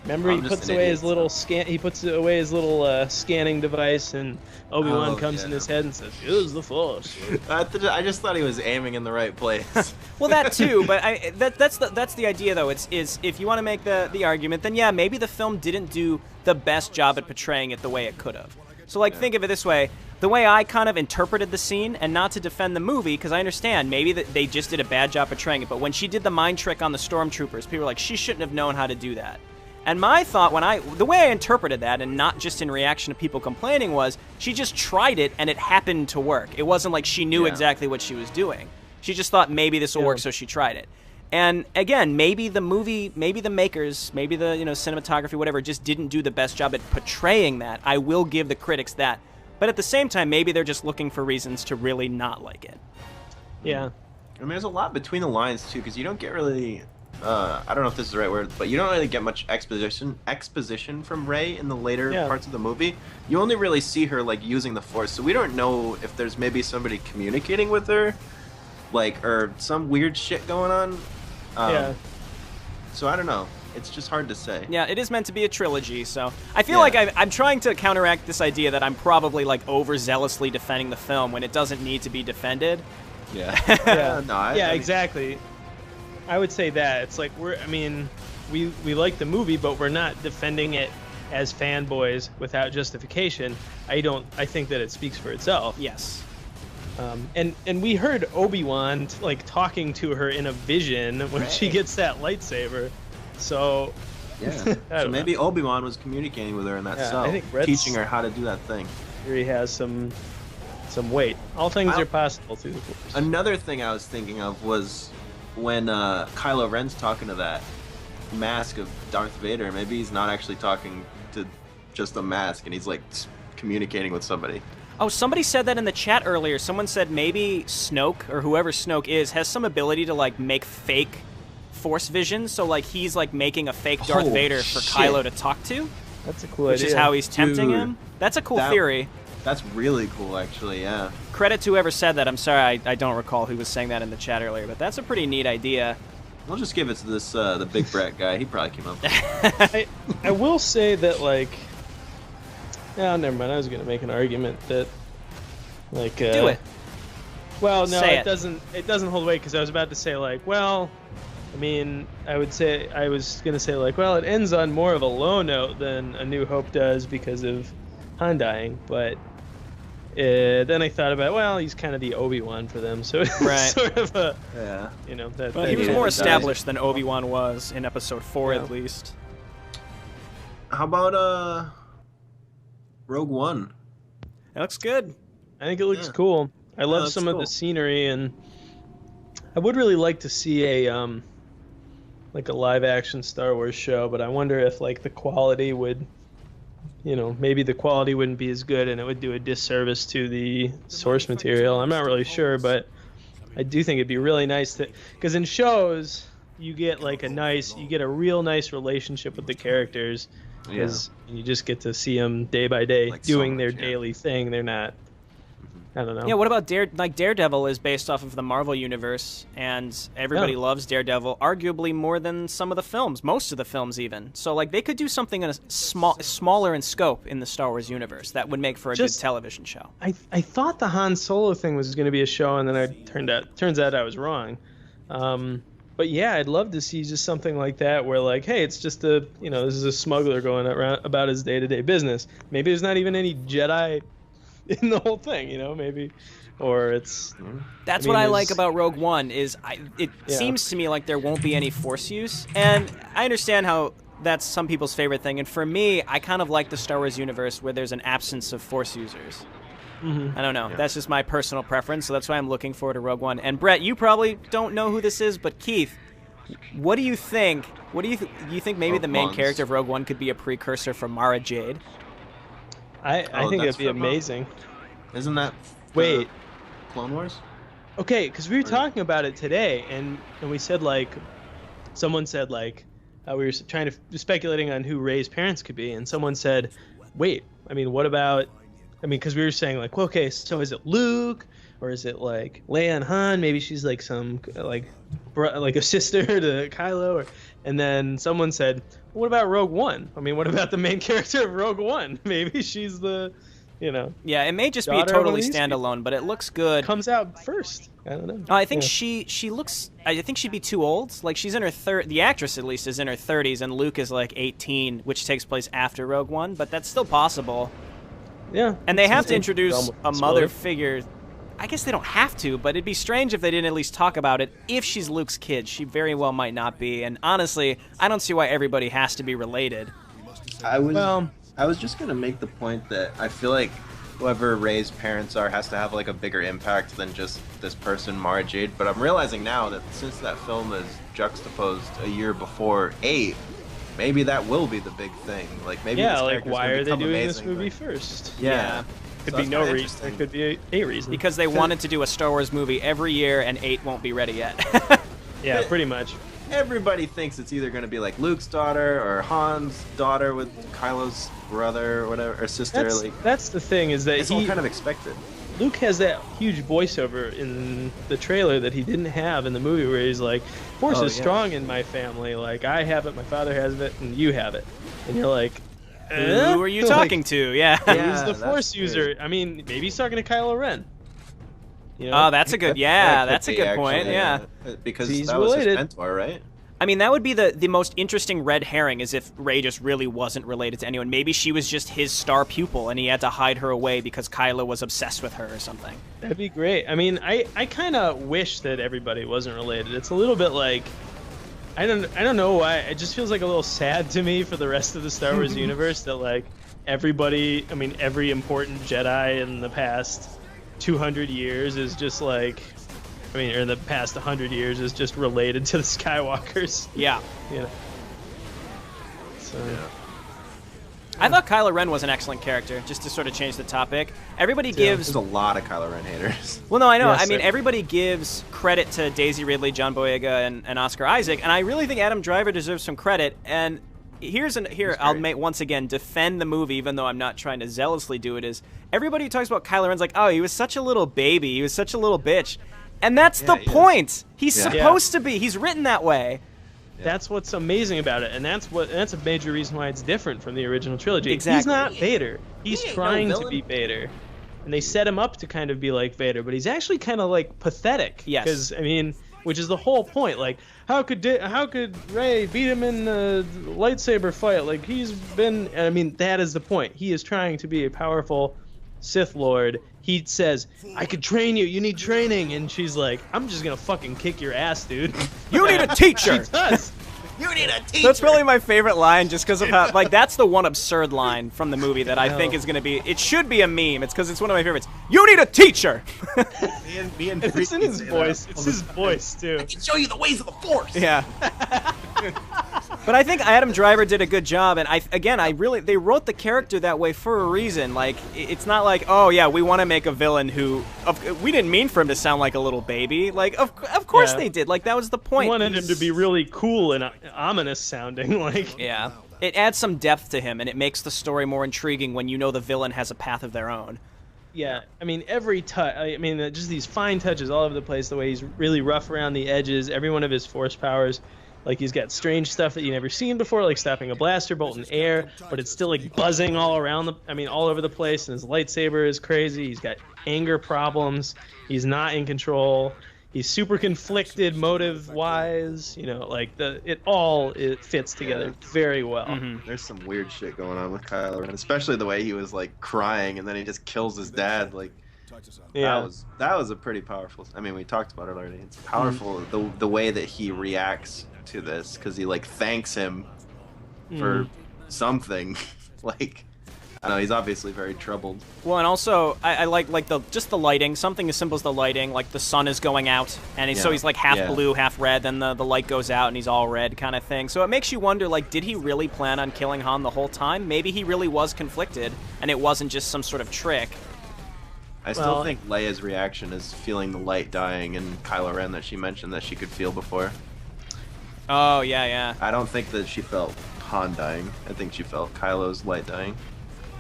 Remember, he puts away his little scanning device, and Obi-Wan comes in his head and says, "Use the Force." I just thought he was aiming in the right place. Well, that too, but that's the idea, though. Is if you want to make the argument, then yeah, maybe the film didn't do the best job at portraying it the way it could have. So, like, think of it this way. The way I kind of interpreted the scene, and not to defend the movie, because I understand maybe that they just did a bad job portraying it, but when she did the mind trick on the stormtroopers, people were like, she shouldn't have known how to do that. And my thought, the way I interpreted that, and not just in reaction to people complaining, was she just tried it and it happened to work. It wasn't like she knew exactly what she was doing. She just thought maybe this will work, so she tried it. And again, maybe the movie, maybe the makers, maybe the cinematography, whatever, just didn't do the best job at portraying that. I will give the critics that. But at the same time, maybe they're just looking for reasons to really not like it. Yeah. I mean, there's a lot between the lines, too, because you don't get really... I don't know if this is the right word, but you don't really get much exposition from Rey in the later parts of the movie. You only really see her, like, using the Force, so we don't know if there's maybe somebody communicating with her, like, or some weird shit going on. So I don't know. It's just hard to say. Yeah, it is meant to be a trilogy, so I feel like I'm trying to counteract this idea that I'm probably, like, overzealously defending the film when it doesn't need to be defended. Yeah. Exactly. I would say that it's like we like the movie, but we're not defending it as fanboys without justification. I think that it speaks for itself. Yes. And we heard Obi-Wan like talking to her in a vision when she gets that lightsaber. So so maybe Obi-Wan was communicating with her in that cell, I think teaching her how to do that thing. He has some weight. All things are possible through the Force. Another thing I was thinking of was when Kylo Ren's talking to that mask of Darth Vader. Maybe he's not actually talking to just a mask, and he's like communicating with somebody. Oh, somebody said that in the chat earlier. Someone said maybe Snoke, or whoever Snoke is, has some ability to, like, make fake Force visions. So, like, he's, like, making a fake Darth Vader for Kylo to talk to. That's a cool idea. Which is how he's tempting him. That's a cool theory. That's really cool, actually, yeah. Credit to whoever said that. I'm sorry, I don't recall who was saying that in the chat earlier, but that's a pretty neat idea. We'll just give it to this the big brat guy. He probably came up with it. I will say that, like... Oh, never mind. I was going to make an argument that, like... Do it. Well, no, it doesn't hold weight, because I was about to say, like, well... I mean, I was going to say, like, well, it ends on more of a low note than A New Hope does because of Han dying, but then I thought about, well, he's kind of the Obi-Wan for them, so it's sort of a, that. Well, he was more established than Obi-Wan was in Episode 4, at least. How about Rogue One? It looks good. I think it looks cool. I love some of the scenery, and I would really like to see a like a live action Star Wars show, but I wonder if like the quality would, maybe the quality wouldn't be as good and it would do a disservice to the source material. I'm not really sure, but I do think it'd be really nice to, because in shows you get a real nice relationship with the characters, because you just get to see them day by day doing their daily thing. They're not, I don't know. Yeah, what about Daredevil is based off of the Marvel Universe, and everybody loves Daredevil, arguably more than some of the films, most of the films even. So, like, they could do something in a smaller in scope in the Star Wars universe that would make for a good television show. I thought the Han Solo thing was going to be a show, and then turns out I was wrong. But yeah, I'd love to see just something like that where, like, hey, it's just this is a smuggler going around about his day-to-day business. Maybe there's not even any Jedi in the whole thing, maybe, or it's. That's what I like about Rogue One is it seems to me like there won't be any Force use, and I understand how that's some people's favorite thing, and for me, I kind of like the Star Wars universe where there's an absence of Force users. I don't know. Yeah. That's just my personal preference, so that's why I'm looking forward to Rogue One. And Brett, you probably don't know who this is, but Keith, what do you think? Do you think maybe the main character of Rogue One could be a precursor for Mara Jade? I think it'd be amazing. Isn't that Clone Wars? Okay, because we were talking about it today, and we said someone said we were speculating on who Rey's parents could be, and someone said, wait, what about? Because we were saying okay, so is it Luke or is it like Leia and Han? Maybe she's like some like a sister to Kylo, and then someone said, what about Rogue One? What about the main character of Rogue One? Maybe she's the, Yeah, it may just be totally standalone, but it looks good. Comes out first. I don't know. I think she looks. I think she'd be too old. Like she's in her the actress at least is in her 30s, and Luke is like 18, which takes place after Rogue One. But that's still possible. Yeah. And they have to introduce a mother figure. I guess they don't have to, but it'd be strange if they didn't at least talk about it. If she's Luke's kid, she very well might not be. And honestly, I don't see why everybody has to be related. I was just gonna make the point that I feel like whoever Rey's parents are has to have like a bigger impact than just this person, Mara Jade. But I'm realizing now that since that film is juxtaposed a year before 8, maybe that will be the big thing. Like maybe why are they doing this movie first? Yeah. Could be no reason. There could be a reason. Because they wanted to do a Star Wars movie every year, and 8 won't be ready yet. Yeah, pretty much. Everybody thinks it's either going to be like Luke's daughter or Han's daughter with Kylo's brother or whatever, or sister. That's the thing, is that it's all kind of expected. Luke has that huge voiceover in the trailer that he didn't have in the movie, where he's like, Force is strong in my family. Like, I have it, my father has it, and you have it. And you're like, who are you talking to? Yeah. Who's the Force user? Maybe he's talking to Kylo Ren. Oh, that's a good. Yeah, that's a good point. Yeah, because he's that was related. his mentor, right? That would be the most interesting red herring, is if Rey just really wasn't related to anyone. Maybe she was just his star pupil, and he had to hide her away because Kylo was obsessed with her or something. That'd be great. I kind of wish that everybody wasn't related. It's a little bit like, I don't know why. It just feels like a little sad to me for the rest of the Star Wars universe that like everybody, every important Jedi in the past 200 years is just like, or in the past 100 years is just related to the Skywalkers. Yeah. So. Yeah. I thought Kylo Ren was an excellent character, just to sort of change the topic. Everybody gives... There's a lot of Kylo Ren haters. Well, no, I know. Yes, everybody gives credit to Daisy Ridley, John Boyega, and Oscar Isaac, and I really think Adam Driver deserves some credit. And here I'll once again defend the movie, even though I'm not trying to zealously do it, is everybody who talks about Kylo Ren's like, oh, he was such a little baby, he was such a little bitch. And that's the point. He's supposed to be. He's written that way. That's what's amazing about it, and that's a major reason why it's different from the original trilogy. Exactly. He's not Vader. He's trying to be Vader, and they set him up to kind of be like Vader, but he's actually kind of like pathetic. Yes. Because which is the whole point. Like, how could Rey beat him in the lightsaber fight? Like he's been. That is the point. He is trying to be a powerful Sith Lord. He says, I could train you, you need training. And she's like, I'm just gonna fucking kick your ass, dude. You need a teacher. She does. You need a teacher. That's probably my favorite line, just because of how, like, that's the one absurd line from the movie that I think is going to be, it should be a meme. It's because it's one of my favorites. You need a teacher! Me and it's in his voice. It's his voice, too. I can show you the ways of the Force. Yeah. But I think Adam Driver did a good job, and they wrote the character that way for a reason. Like, it's not like, oh yeah, we want to make a villain who, we didn't mean for him to sound like a little baby. Like, of course they did. Like, that was the point. We wanted him to be really cool and ominous sounding. Like, yeah, it adds some depth to him, and it makes the story more intriguing when you know the villain has a path of their own. Yeah, I mean, every touch, I mean, just these fine touches all over the place, the way he's really rough around the edges, every one of his force powers. Like, he's got strange stuff that you've never seen before, like stopping a blaster bolt in air, but it's still, like, buzzing all around, all over the place, and his lightsaber is crazy. He's got anger problems. He's not in control. He's super conflicted motive-wise. You know, like, it fits together very well. Mm-hmm. There's some weird shit going on with Kylo Ren, especially the way he was, like, crying, and then he just kills his dad, like... Yeah. That was a pretty powerful... I mean, we talked about it already. It's powerful, the way that he reacts to this, because he, like, thanks him for something. Like, I don't know, he's obviously very troubled. Well, and also, I like just the lighting. Something as simple as the lighting, like the sun is going out, and so he's like half blue, half red, then the light goes out and he's all red kind of thing. So it makes you wonder, like, did he really plan on killing Han the whole time? Maybe he really was conflicted, and it wasn't just some sort of trick. I still think Leia's reaction is feeling the light dying, and Kylo Ren that she mentioned that she could feel before. Oh, yeah. I don't think that she felt Han dying. I think she felt Kylo's light dying.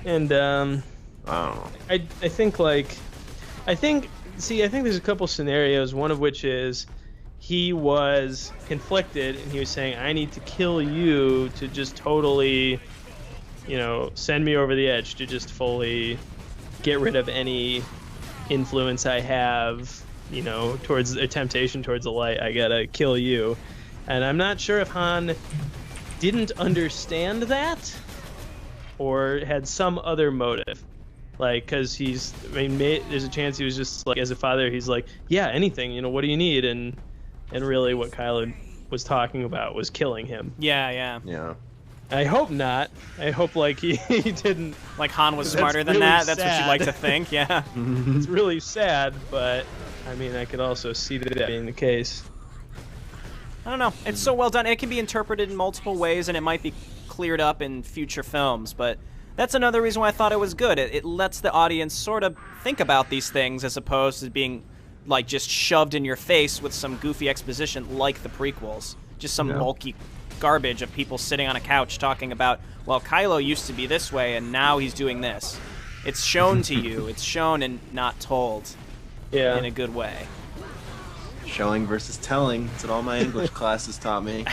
And, I don't know. I think there's a couple scenarios, one of which is he was conflicted, and he was saying, I need to kill you to just totally, you know, send me over the edge, to just fully get rid of any influence I have, you know, towards a temptation towards the light. I gotta kill you. And I'm not sure if Han didn't understand that or had some other motive. Like, because there's a chance he was just like, as a father, he's like, yeah, anything, you know, what do you need? And really what Kylo was talking about was killing him. Yeah. I hope not. I hope, like, he didn't... Like Han was smarter than really that? That's sad. what you like to think, yeah. It's really sad, but, I mean, I could also see that being the case. I don't know. It's so well done. It can be interpreted in multiple ways, and it might be cleared up in future films, but that's another reason why I thought it was good. It lets the audience sort of think about these things as opposed to being, like, just shoved in your face with some goofy exposition like the prequels. Just some bulky garbage of people sitting on a couch talking about, well, Kylo used to be this way and now he's doing this. It's shown to you. It's shown and not told in a good way. Showing versus telling. That's what all my English classes taught me.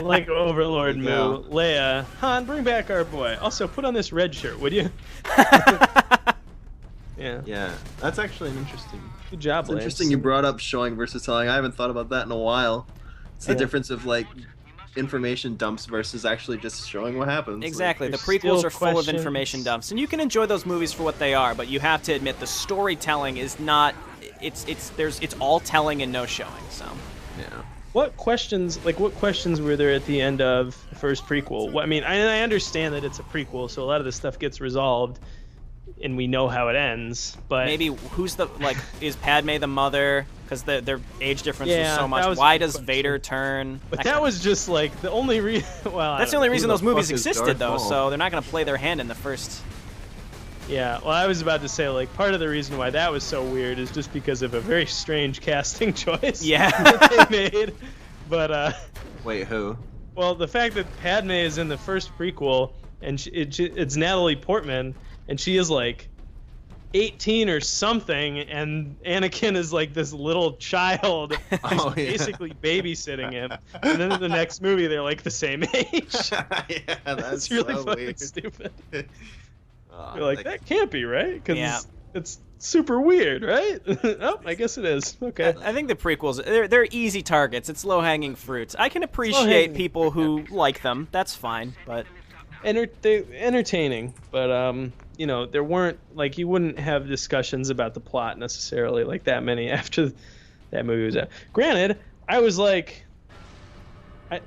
Like Overlord Moo. Leia, Han, bring back our boy. Also, put on this red shirt, would you? Yeah, that's actually an interesting... Good job, It's Lance. interesting you brought up showing versus telling. I haven't thought about that in a while. It's the difference of, like, information dumps versus actually just showing what happens. Exactly. Like, the prequels still are full of questions. information dumps, and you can enjoy those movies for what they are, but you have to admit the storytelling is not... It's all telling and no showing, so... Yeah. What questions were there at the end of the first prequel? I mean, I understand that it's a prequel, so a lot of this stuff gets resolved, and we know how it ends, but... Maybe who's the... Like, is Padme the mother? Because their age difference was so that much. was Why a good does question. Vader turn? But that was just, like, the only reason... Well, That's the only reason Who those the movies fuck is existed, Darth though, Maul? so they're not going to play their hand in the first... Yeah, well, I was about to say, like, part of the reason why that was so weird is just because of a very strange casting choice Yeah. that they made. But, Wait, who? well, the fact that Padme is in the first prequel, and it's Natalie Portman, and she is, like, 18 or something, and Anakin is, like, this little child who's basically babysitting him. And then in the next movie, they're, like, the same age. Yeah, that's really so fucking weird. stupid. Oh, You're like, that can't be right, because Yeah. it's super weird, right? Oh, I guess it is. Okay. I think the prequels, they're easy targets. It's low-hanging fruits. I can appreciate low-hanging people who like them. That's fine, but... They're entertaining, but you know, there weren't, like, you wouldn't have discussions about the plot necessarily like that many after that movie was out. Granted, I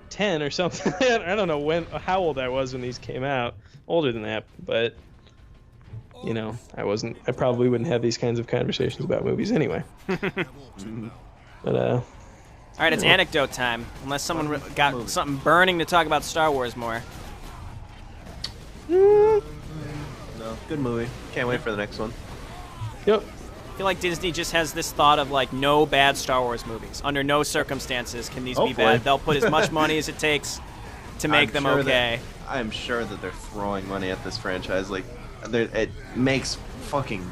10 or something. I don't know how old I was when these came out. Older than that, but you know, I probably wouldn't have these kinds of conversations about movies anyway. But all right, it's anecdote time. Unless someone got something burning to talk about Star Wars more. No, good movie. Can't wait for the next one. Yep. I feel like Disney just has this thought of like no bad Star Wars movies. Under no circumstances can these be bad. They'll put as much money as it takes to make them okay. I'm sure that they're throwing money at this franchise. Like, it makes fucking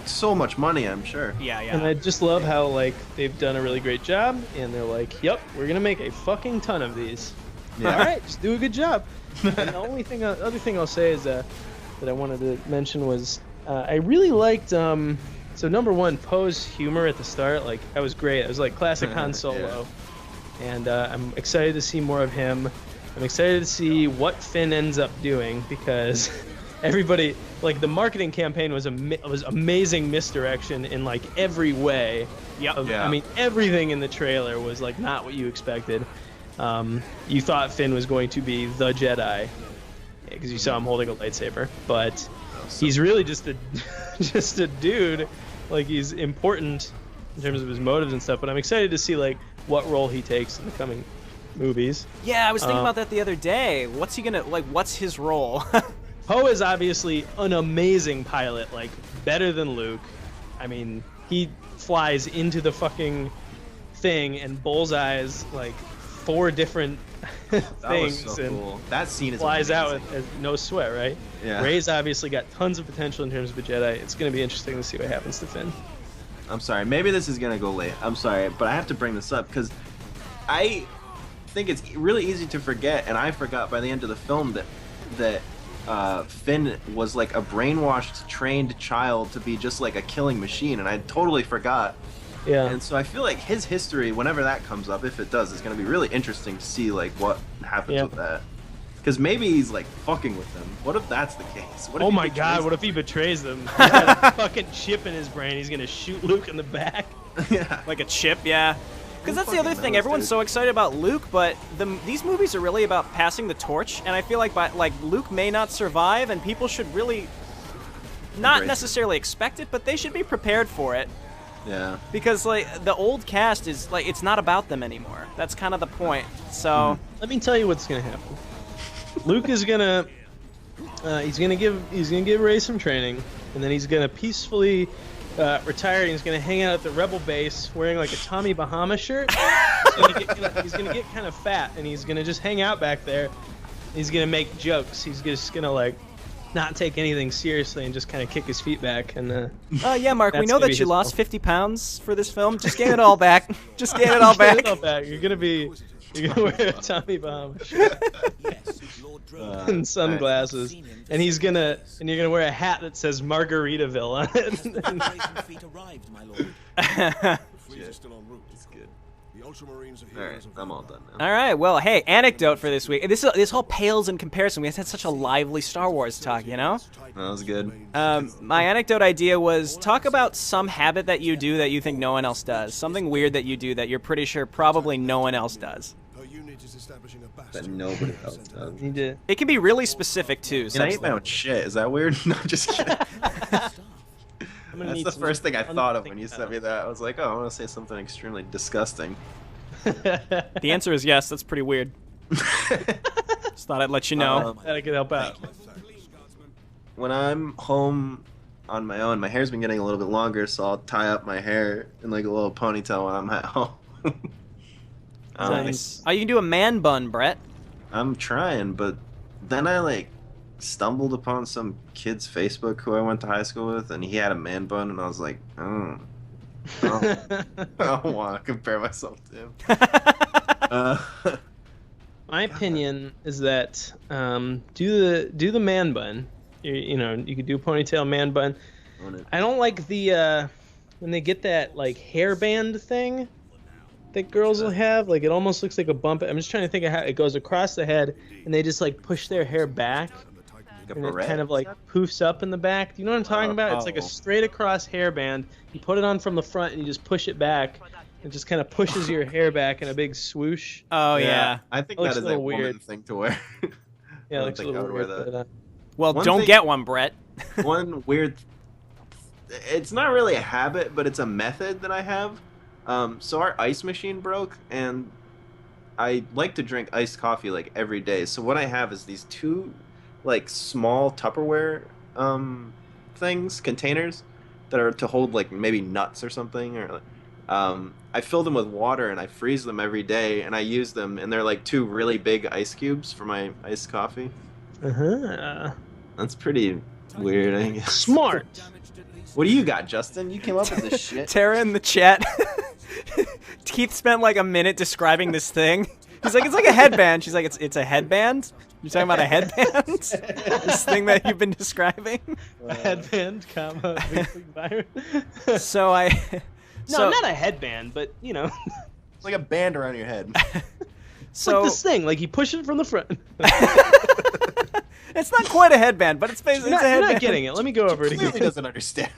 so much money, I'm sure. Yeah. And I just love how like they've done a really great job, and they're like, "Yep, we're gonna make a fucking ton of these." Yeah. All right, just do a good job. And the other thing I'll say is that I wanted to mention was I really liked. So number one, Poe's humor at the start, like that was great. It was like classic Han Solo, and I'm excited to see more of him. I'm excited to see what Finn ends up doing because everybody, like the marketing campaign was amazing misdirection in like every way. I mean, everything in the trailer was like not what you expected. You thought Finn was going to be the Jedi because you saw him holding a lightsaber, but he's really just a dude. Like he's important in terms of his motives and stuff. But I'm excited to see like what role he takes in the coming movies. Yeah, I was thinking about that the other day. What's he gonna like? What's his role? Poe is obviously an amazing pilot, like better than Luke. I mean, he flies into the fucking thing and bullseyes like 4 different things. Was so and cool. That scene is flies amazing. out with no sweat, right? Yeah. Rey's obviously got tons of potential in terms of a Jedi. It's going to be interesting to see what happens to Finn. I'm sorry, maybe this is gonna go late. I'm sorry, but I have to bring this up because I think it's really easy to forget, and I forgot by the end of the film that Finn was like a brainwashed, trained child to be just like a killing machine, and I totally forgot. Yeah. And so I feel like his history, whenever that comes up, if it does, is going to be really interesting to see like what happens with that. Because maybe he's like fucking with them. What if that's the case? What if oh he my betrays god, them? what if he betrays them? He's got a fucking chip in his brain. He's going to shoot Luke in the back. Yeah. Like a chip, yeah. Because that's the other thing. knows, Everyone's dude? so excited about Luke, but these movies are really about passing the torch, and I feel like Luke may not survive, and people should really not Embrace it. necessarily expect it, but they should be prepared for it. Yeah. Because like the old cast is like it's not about them anymore. That's kind of the point. So Let me tell you what's going to happen. Luke is going to he's going to give Rey some training, and then he's going to peacefully retire, and he's going to hang out at the Rebel base wearing like a Tommy Bahama shirt. He's going to get kind of fat, and he's going to just hang out back there. He's going to make jokes. He's just going to like not take anything seriously and just kind of kick his feet back. And yeah, Mark, we that's know gonna that be you his lost fault. 50 pounds for this film. Just gain it all back. Just gain it all back. Get it all back. You're gonna wear a Tommy Bahama shirt and sunglasses, and you're gonna wear a hat that says Margaritaville on it. It's good. Alright, I'm all done now. All right, well, hey, anecdote for this week. This all pales in comparison. We had such a lively Star Wars talk, you know? That was good. My anecdote idea was talk about some habit that you do that you think no one else does. Something weird that you do that you're pretty sure probably no one else does. That nobody else does. It can be really specific, too. Can I eat my own shit? Is that weird? No, just kidding. That's the first thing I thought of when you sent me that. I was like, oh, I want to say something extremely disgusting. The answer is yes. That's pretty weird. Just thought I'd let you know. That I could help out. When I'm home on my own, my hair's been getting a little bit longer, so I'll tie up my hair in like a little ponytail when I'm at home. Nice. Oh, you can do a man bun, Brett. I'm trying, but then I like stumbled upon some kid's Facebook who I went to high school with, and he had a man bun, and I was like, oh, I don't want to compare myself to him. My opinion is that do the man bun. You could do a ponytail man bun. I don't like the when they get that like hairband thing that girls will have. Like it almost looks like a bump. I'm just trying to think of how it goes across the head, and they just like push their hair back. And it kind of like poofs up in the back. Do you know what I'm talking about? It's like a straight across hairband. You put it on from the front and you just push it back, It just kind of pushes your hair back in a big swoosh. Oh yeah. I think It looks that is a a little woman weird. thing to wear. Yeah, it I looks a think I little would wear weird. that. Well, One don't thing- get one, Brett. One weird. It's not really a habit, but it's a method that I have. So our ice machine broke, and I like to drink iced coffee like every day. So what I have is these two, like small Tupperware containers that are to hold like maybe nuts or something, or I fill them with water and I freeze them every day, and I use them, and they're like two really big ice cubes for my iced coffee. Uh-huh. That's pretty weird, I guess. Smart. What do you got, Justin? You came up with this shit. Tara in the chat. Keith spent like a minute describing this thing. He's like, it's like a headband. She's like, it's a headband? You're talking about a headband? This thing that you've been describing? A headband, comma, big virus. So I... No, so, not a headband, but, you know. It's like a band around your head. so Like this thing, like you push it from the front. It's not quite a headband, but it's basically You're it's a headband. not getting it. Let me go over it Clearly again. doesn't understand.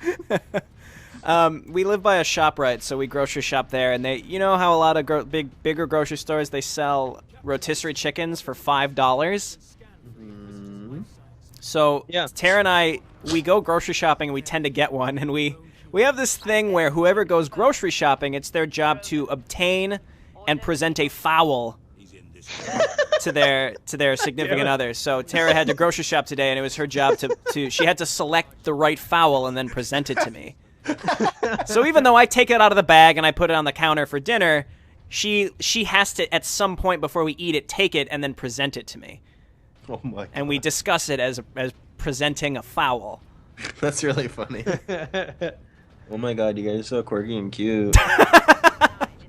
We live by a ShopRite, so we grocery shop there, and you know how a lot of bigger grocery stores, they sell rotisserie chickens for $5? Mm-hmm. So Yeah. Tara and I, we go grocery shopping, and we tend to get one, and we have this thing where whoever goes grocery shopping, it's their job to obtain and present a fowl to their significant other. So Tara had to grocery shop today, and it was her job to she had to select the right fowl and then present it to me. So even though I take it out of the bag and I put it on the counter for dinner, she has to, at some point before we eat it, take it and then present it to me. Oh my god. And we discuss it as presenting a fowl. That's really funny. Oh my god, you guys are so quirky and cute.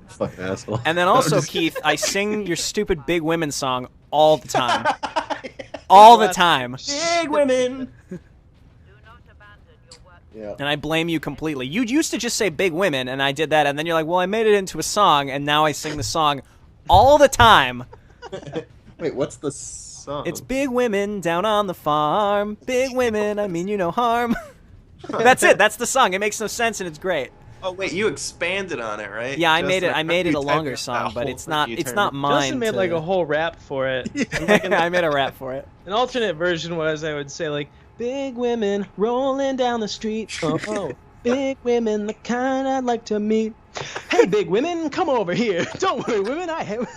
Fucking asshole. And then also, Keith, I sing your stupid Big Women song all the time. All the time. Big women. Yeah. And I blame you completely. You used to just say Big Women, and I did that, and then you're like, well, I made it into a song, and now I sing the song all the time. Wait, what's the song? It's Big Women down on the farm. Big women, I mean you no harm. That's it. That's the song. It makes no sense, and it's great. Oh wait, you expanded on it, right? Yeah, I Just made it. like I made it you a typed longer out song, but whole it's not. thing, you It's turned not it- mine. Justin made like a whole rap for it. I made a rap for it. An alternate version was I would say like, big women rolling down the street. Oh, oh. Big women, the kind I'd like to meet. Hey, big women, come over here. Don't worry, women, I have.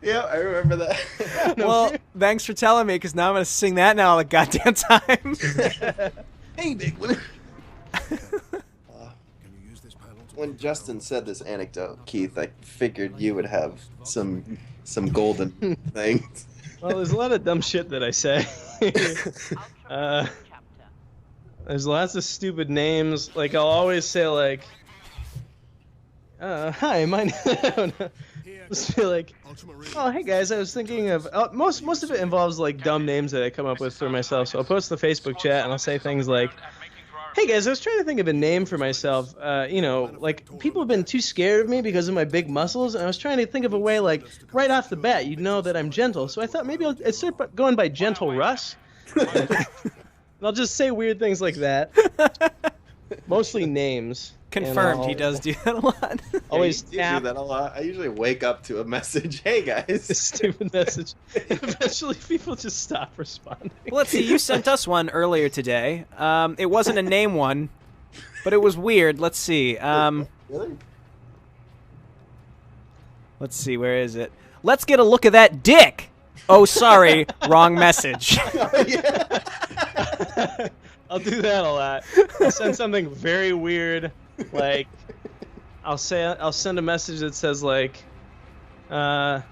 Yeah, I remember that. Well, thanks for telling me, because now I'm gonna sing that now all the goddamn time. Hey, big women. When Justin said this anecdote, Keith, I figured you would have some golden things. Well, there's a lot of dumb shit that I say. There's lots of stupid names. Like, I'll always say, like, hi, my name. Just be like, oh, hey guys, I was thinking of. Most of it involves, like, dumb names that I come up with for myself. So I'll post the Facebook chat and I'll say things like, hey guys, I was trying to think of a name for myself. You know, like, people have been too scared of me because of my big muscles, and I was trying to think of a way, like, right off the bat, you'd know that I'm gentle. So I thought maybe I'd start going by Gentle Russ. And I'll just say weird things like that. Mostly names. Confirmed, he does do that a lot. Always you tap do that a lot. I usually wake up to a message. Hey a guys. stupid message. Eventually, people just stop responding. Well, let's see. You sent us one earlier today. It wasn't a name one, but it was weird. Let's see. Really? Let's see. Where is it? Let's get a look at that dick. Oh, sorry, wrong message. Oh, yeah. I'll do that a lot. I'll send something very weird, like I'll send a message that says like, "Hey,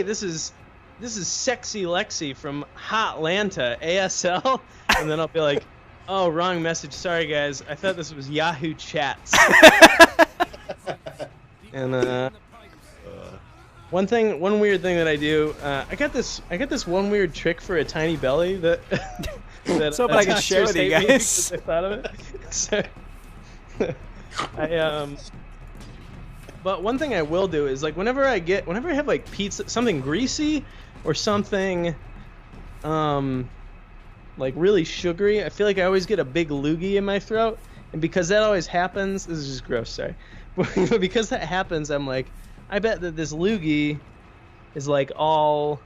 this is Sexy Lexi from Hotlanta ASL," and then I'll be like, "Oh, wrong message. Sorry, guys. I thought this was Yahoo Chats." And one weird thing that I do, I got this one weird trick for a tiny belly that that So, but I can share with you guys. I thought of it. So, but one thing I will do is like whenever I have like pizza, something greasy or something, like really sugary, I feel like I always get a big loogie in my throat, And because that always happens, this is just gross, sorry. But because that happens, I'm like, I bet that this loogie is like all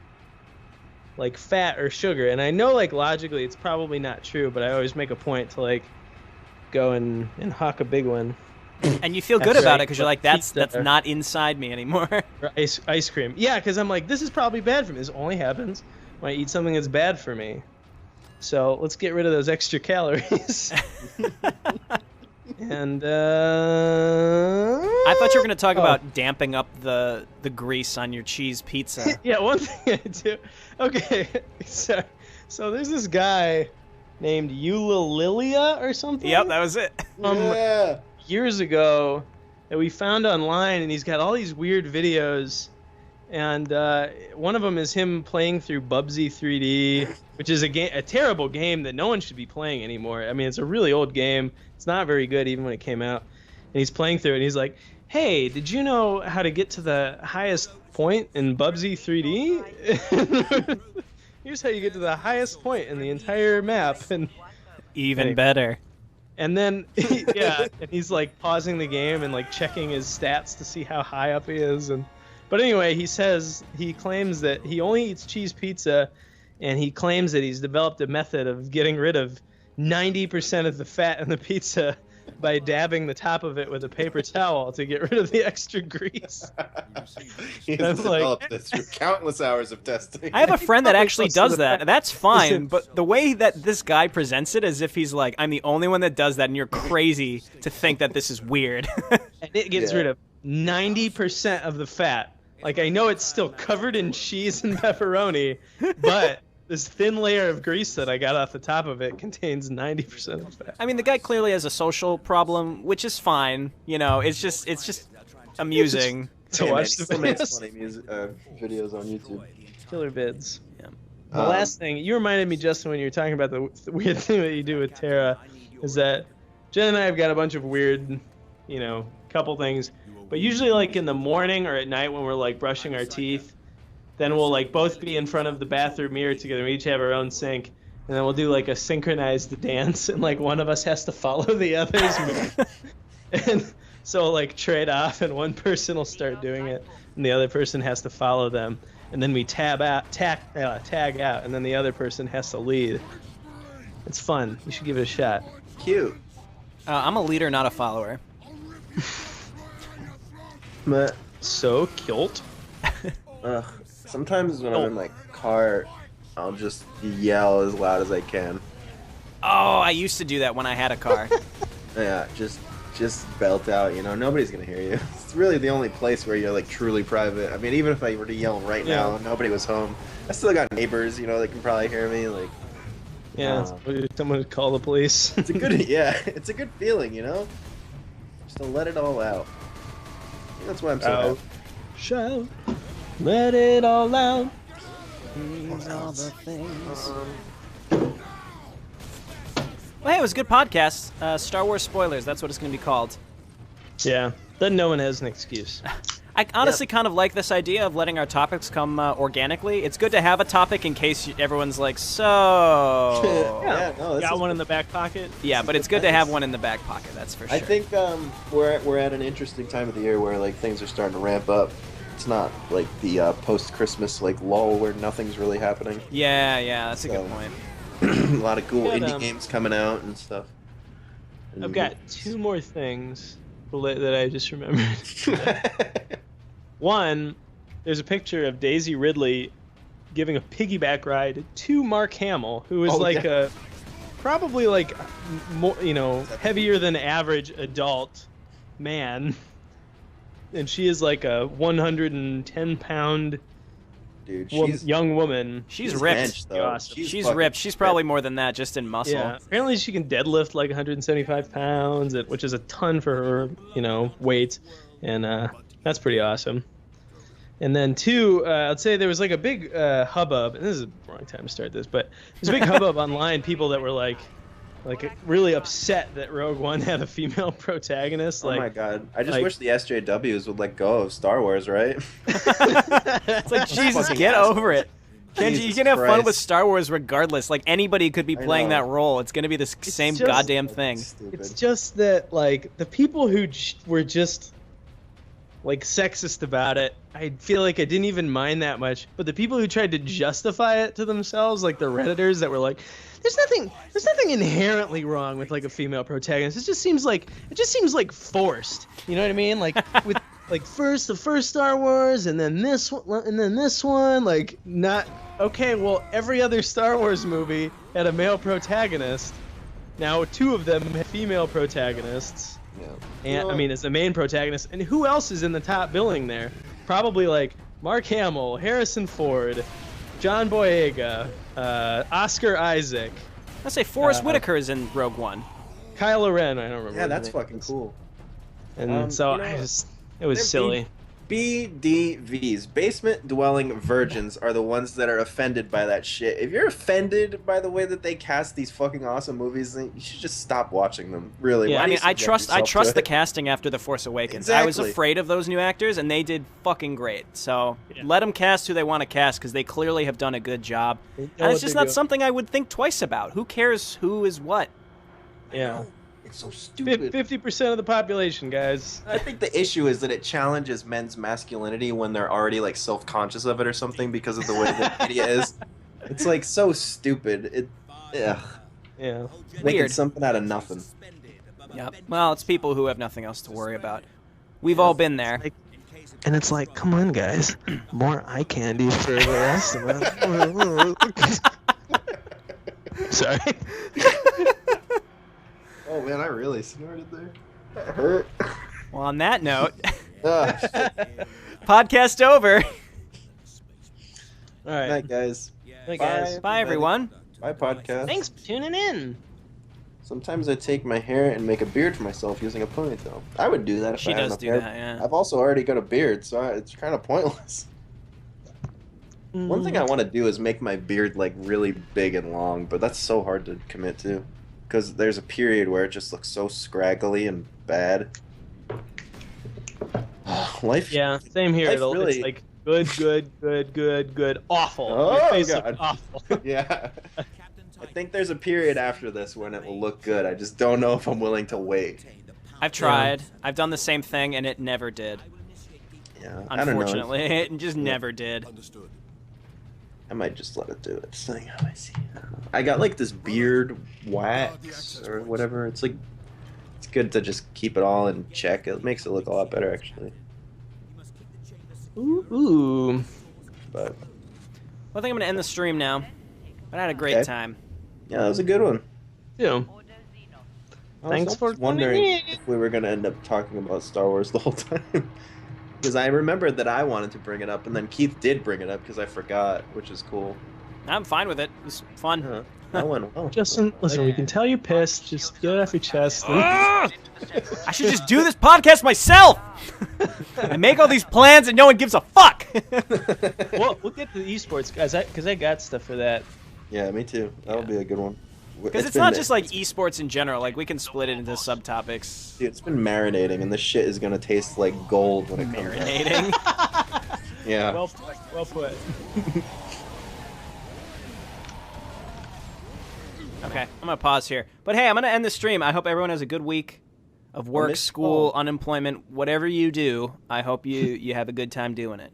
like fat or sugar. And I know like logically it's probably not true, but I always make a point to like go and huck a big one. And you feel good about it because you're like, that's not inside me anymore. Or ice cream. Yeah, because I'm like, this is probably bad for me. This only happens when I eat something that's bad for me. So let's get rid of those extra calories. And I thought you were going to talk about damping up the grease on your cheese pizza. Yeah, one thing I do. Okay, so there's this guy named Eulalilia or something. Yep, that was it. Yeah. Years ago that we found online, and he's got all these weird videos. And one of them is him playing through Bubsy 3D, which is a terrible game that no one should be playing anymore. I mean, it's a really old game. It's not very good even when it came out. And he's playing through it, and he's like, hey, did you know how to get to the highest point in Bubsy 3D? Here's how you get to the highest point in the entire map. And even better. And then, yeah, and he's like pausing the game and like checking his stats to see how high up he is. But anyway, he claims that he only eats cheese pizza, and he claims that he's developed a method of getting rid of 90% of the fat in the pizza by dabbing the top of it with a paper towel to get rid of the extra grease. He's developed this through countless hours of testing. I have a friend that actually does that, and that's fine, but the way that this guy presents it as if he's like, I'm the only one that does that, and you're crazy to think that this is weird. And it gets rid of 90% of the fat. Like, I know it's still covered in cheese and pepperoni, but this thin layer of grease that I got off the top of it contains 90% of the fat. I mean, the guy clearly has a social problem, which is fine. You know, it's just amusing to watch the videos. Funny music, videos on YouTube. Killer vids. Yeah. The last thing, you reminded me, Justin, when you were talking about the weird thing that you do with Tara, is that Jen and I have got a bunch of weird, couple things. But usually, like, in the morning or at night when we're, like, brushing our teeth, then we'll, like, both be in front of the bathroom mirror together. We each have our own sink. And then we'll do, like, a synchronized dance. And, like, one of us has to follow the other's. And so, like, trade off. And one person will start doing it. And the other person has to follow them. And then we tag out. And then the other person has to lead. It's fun. You should give it a shot. Cute. I'm a leader, not a follower. So cute. Sometimes when I'm in my car, I'll just yell as loud as I can. Oh, I used to do that when I had a car. Yeah, just belt out. Nobody's gonna hear you. It's really the only place where you're like truly private. I mean, even if I were to yell right now, and nobody was home, I still got neighbors. They can probably hear me. Like, someone would call the police. It's a good feeling. Just to let it all out. That's why I'm so happy. Shout, let it all out. These are the things. Well, hey, it was a good podcast. Star Wars spoilers, that's what it's going to be called. Yeah, then no one has an excuse. I honestly kind of like this idea of letting our topics come organically. It's good to have a topic in case everyone's like, so... Got one in the back pocket? Yeah, but it's good to have one in the back pocket, that's for sure. I think we're at an interesting time of the year where like things are starting to ramp up. It's not like the post-Christmas like lull where nothing's really happening. Yeah, that's a good point. A lot of cool indie games coming out and stuff. I've got two more things that I just remembered. One, there's a picture of Daisy Ridley giving a piggyback ride to Mark Hamill, who is probably like more, heavier than average adult man, and she is like a 110-pound young woman. She's ripped. Awesome. She's ripped. She's probably more than that, just in muscle. Yeah. Apparently, she can deadlift like 175 pounds, which is a ton for her, weight, and that's pretty awesome. And then two, I'd say there was like a big hubbub, and this is the wrong time to start this, but there's a big hubbub online. People that were like really upset that Rogue One had a female protagonist. Oh my god! I just wish the SJWs would let go of Star Wars, right? It's like, Jesus, get over it. Kenji, you can have fun with Star Wars regardless. Like, anybody could be playing that role. It's going to be the same goddamn thing. Stupid. It's just that, like, the people who were just, like, sexist about it, I feel like I didn't even mind that much. But the people who tried to justify it to themselves, like the Redditors that were like, there's nothing inherently wrong with, like, a female protagonist. It just seems like forced. You know what I mean? Like, with... Like the first Star Wars, and then this one, like not okay. Well, every other Star Wars movie had a male protagonist. Now 2 of them have female protagonists. Yeah. And I mean, as the main protagonist, and who else is in the top billing there? Probably like Mark Hamill, Harrison Ford, John Boyega, Oscar Isaac. Let's say Forrest Whitaker is in Rogue One. Kylo Ren, I don't remember. Yeah, that's fucking cool. And so it was silly. BDVs, basement dwelling virgins, are the ones that are offended by that shit. If you're offended by the way that they cast these fucking awesome movies, then you should just stop watching them. Really. Yeah, I mean, I trust the casting after The Force Awakens. Exactly. I was afraid of those new actors, and they did fucking great. So let them cast who they want to cast, because they clearly have done a good job. And it's just not something I would think twice about. Who cares who is what? Yeah. It's so stupid. 50% of the population, guys. I think the issue is that it challenges men's masculinity when they're already like self-conscious of it or something because of the way that media is. It's like so stupid. Yeah. Making something out of nothing. Yep. Well, it's people who have nothing else to worry about. We've all been there. And it's like, come on, guys, more eye candy for the rest of us. Sorry. Oh man, I really snorted there. That hurt. Well, on that note, podcast over. All right. Night, guys. Night, guys. Bye, everyone. Bye, podcast. Thanks for tuning in. Sometimes I take my hair and make a beard for myself using a ponytail. I would do that if I had enough hair. That, yeah. I've also already got a beard, so it's kind of pointless. One thing I want to do is make my beard like really big and long, but that's so hard to commit to. Because there's a period where it just looks so scraggly and bad. Life. Yeah, same here. It's like good, awful. Oh god. Awful. Yeah. I think there's a period after this when it will look good. I just don't know if I'm willing to wait. I've tried. I've done the same thing, and it never did. Yeah. Unfortunately, it just never did. I might just let it do its thing. How I see. I got like this beard wax or whatever. It's like it's good to just keep it all in check. It makes it look a lot better actually. Ooh. But Well, I think I'm gonna end the stream now. But I had a great time. Yeah, that was a good one. Yeah. Thanks for wondering if we were gonna end up talking about Star Wars the whole time. Because I remembered that I wanted to bring it up, and then Keith did bring it up because I forgot, which is cool. I'm fine with it. It was fun. That went well. Justin, listen, we can tell you're pissed. Just get it off your chest. I should just do this podcast myself! I make all these plans and no one gives a fuck! We'll get to the esports, guys, because I got stuff for that. Yeah, me too. That'll be a good one. Because it's not just like esports in general. Like, we can split it into subtopics. Dude, it's been marinating, and this shit is gonna taste like gold when it comes out. Marinating? Yeah. Well put. Okay, I'm gonna pause here. But hey, I'm gonna end the stream. I hope everyone has a good week of work, school, unemployment, whatever you do. I hope you have a good time doing it.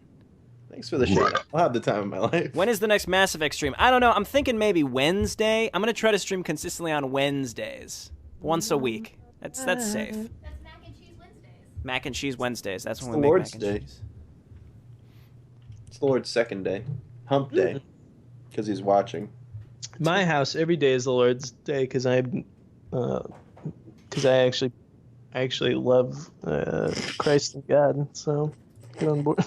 Thanks for the shout out. I'll have the time of my life. When is the next Mass Effect stream? I don't know. I'm thinking maybe Wednesday. I'm gonna try to stream consistently on Wednesdays, once a week. That's safe. That's Mac and Cheese Wednesdays. Mac and Cheese Wednesdays. That's when It's we the make Lord's mac Day. and cheese. It's the Lord's second day. Hump day. Because he's watching. My house every day is the Lord's Day because I actually love Christ and God. So get on board.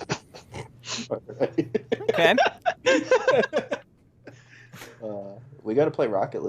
Okay. We got to play Rocket League.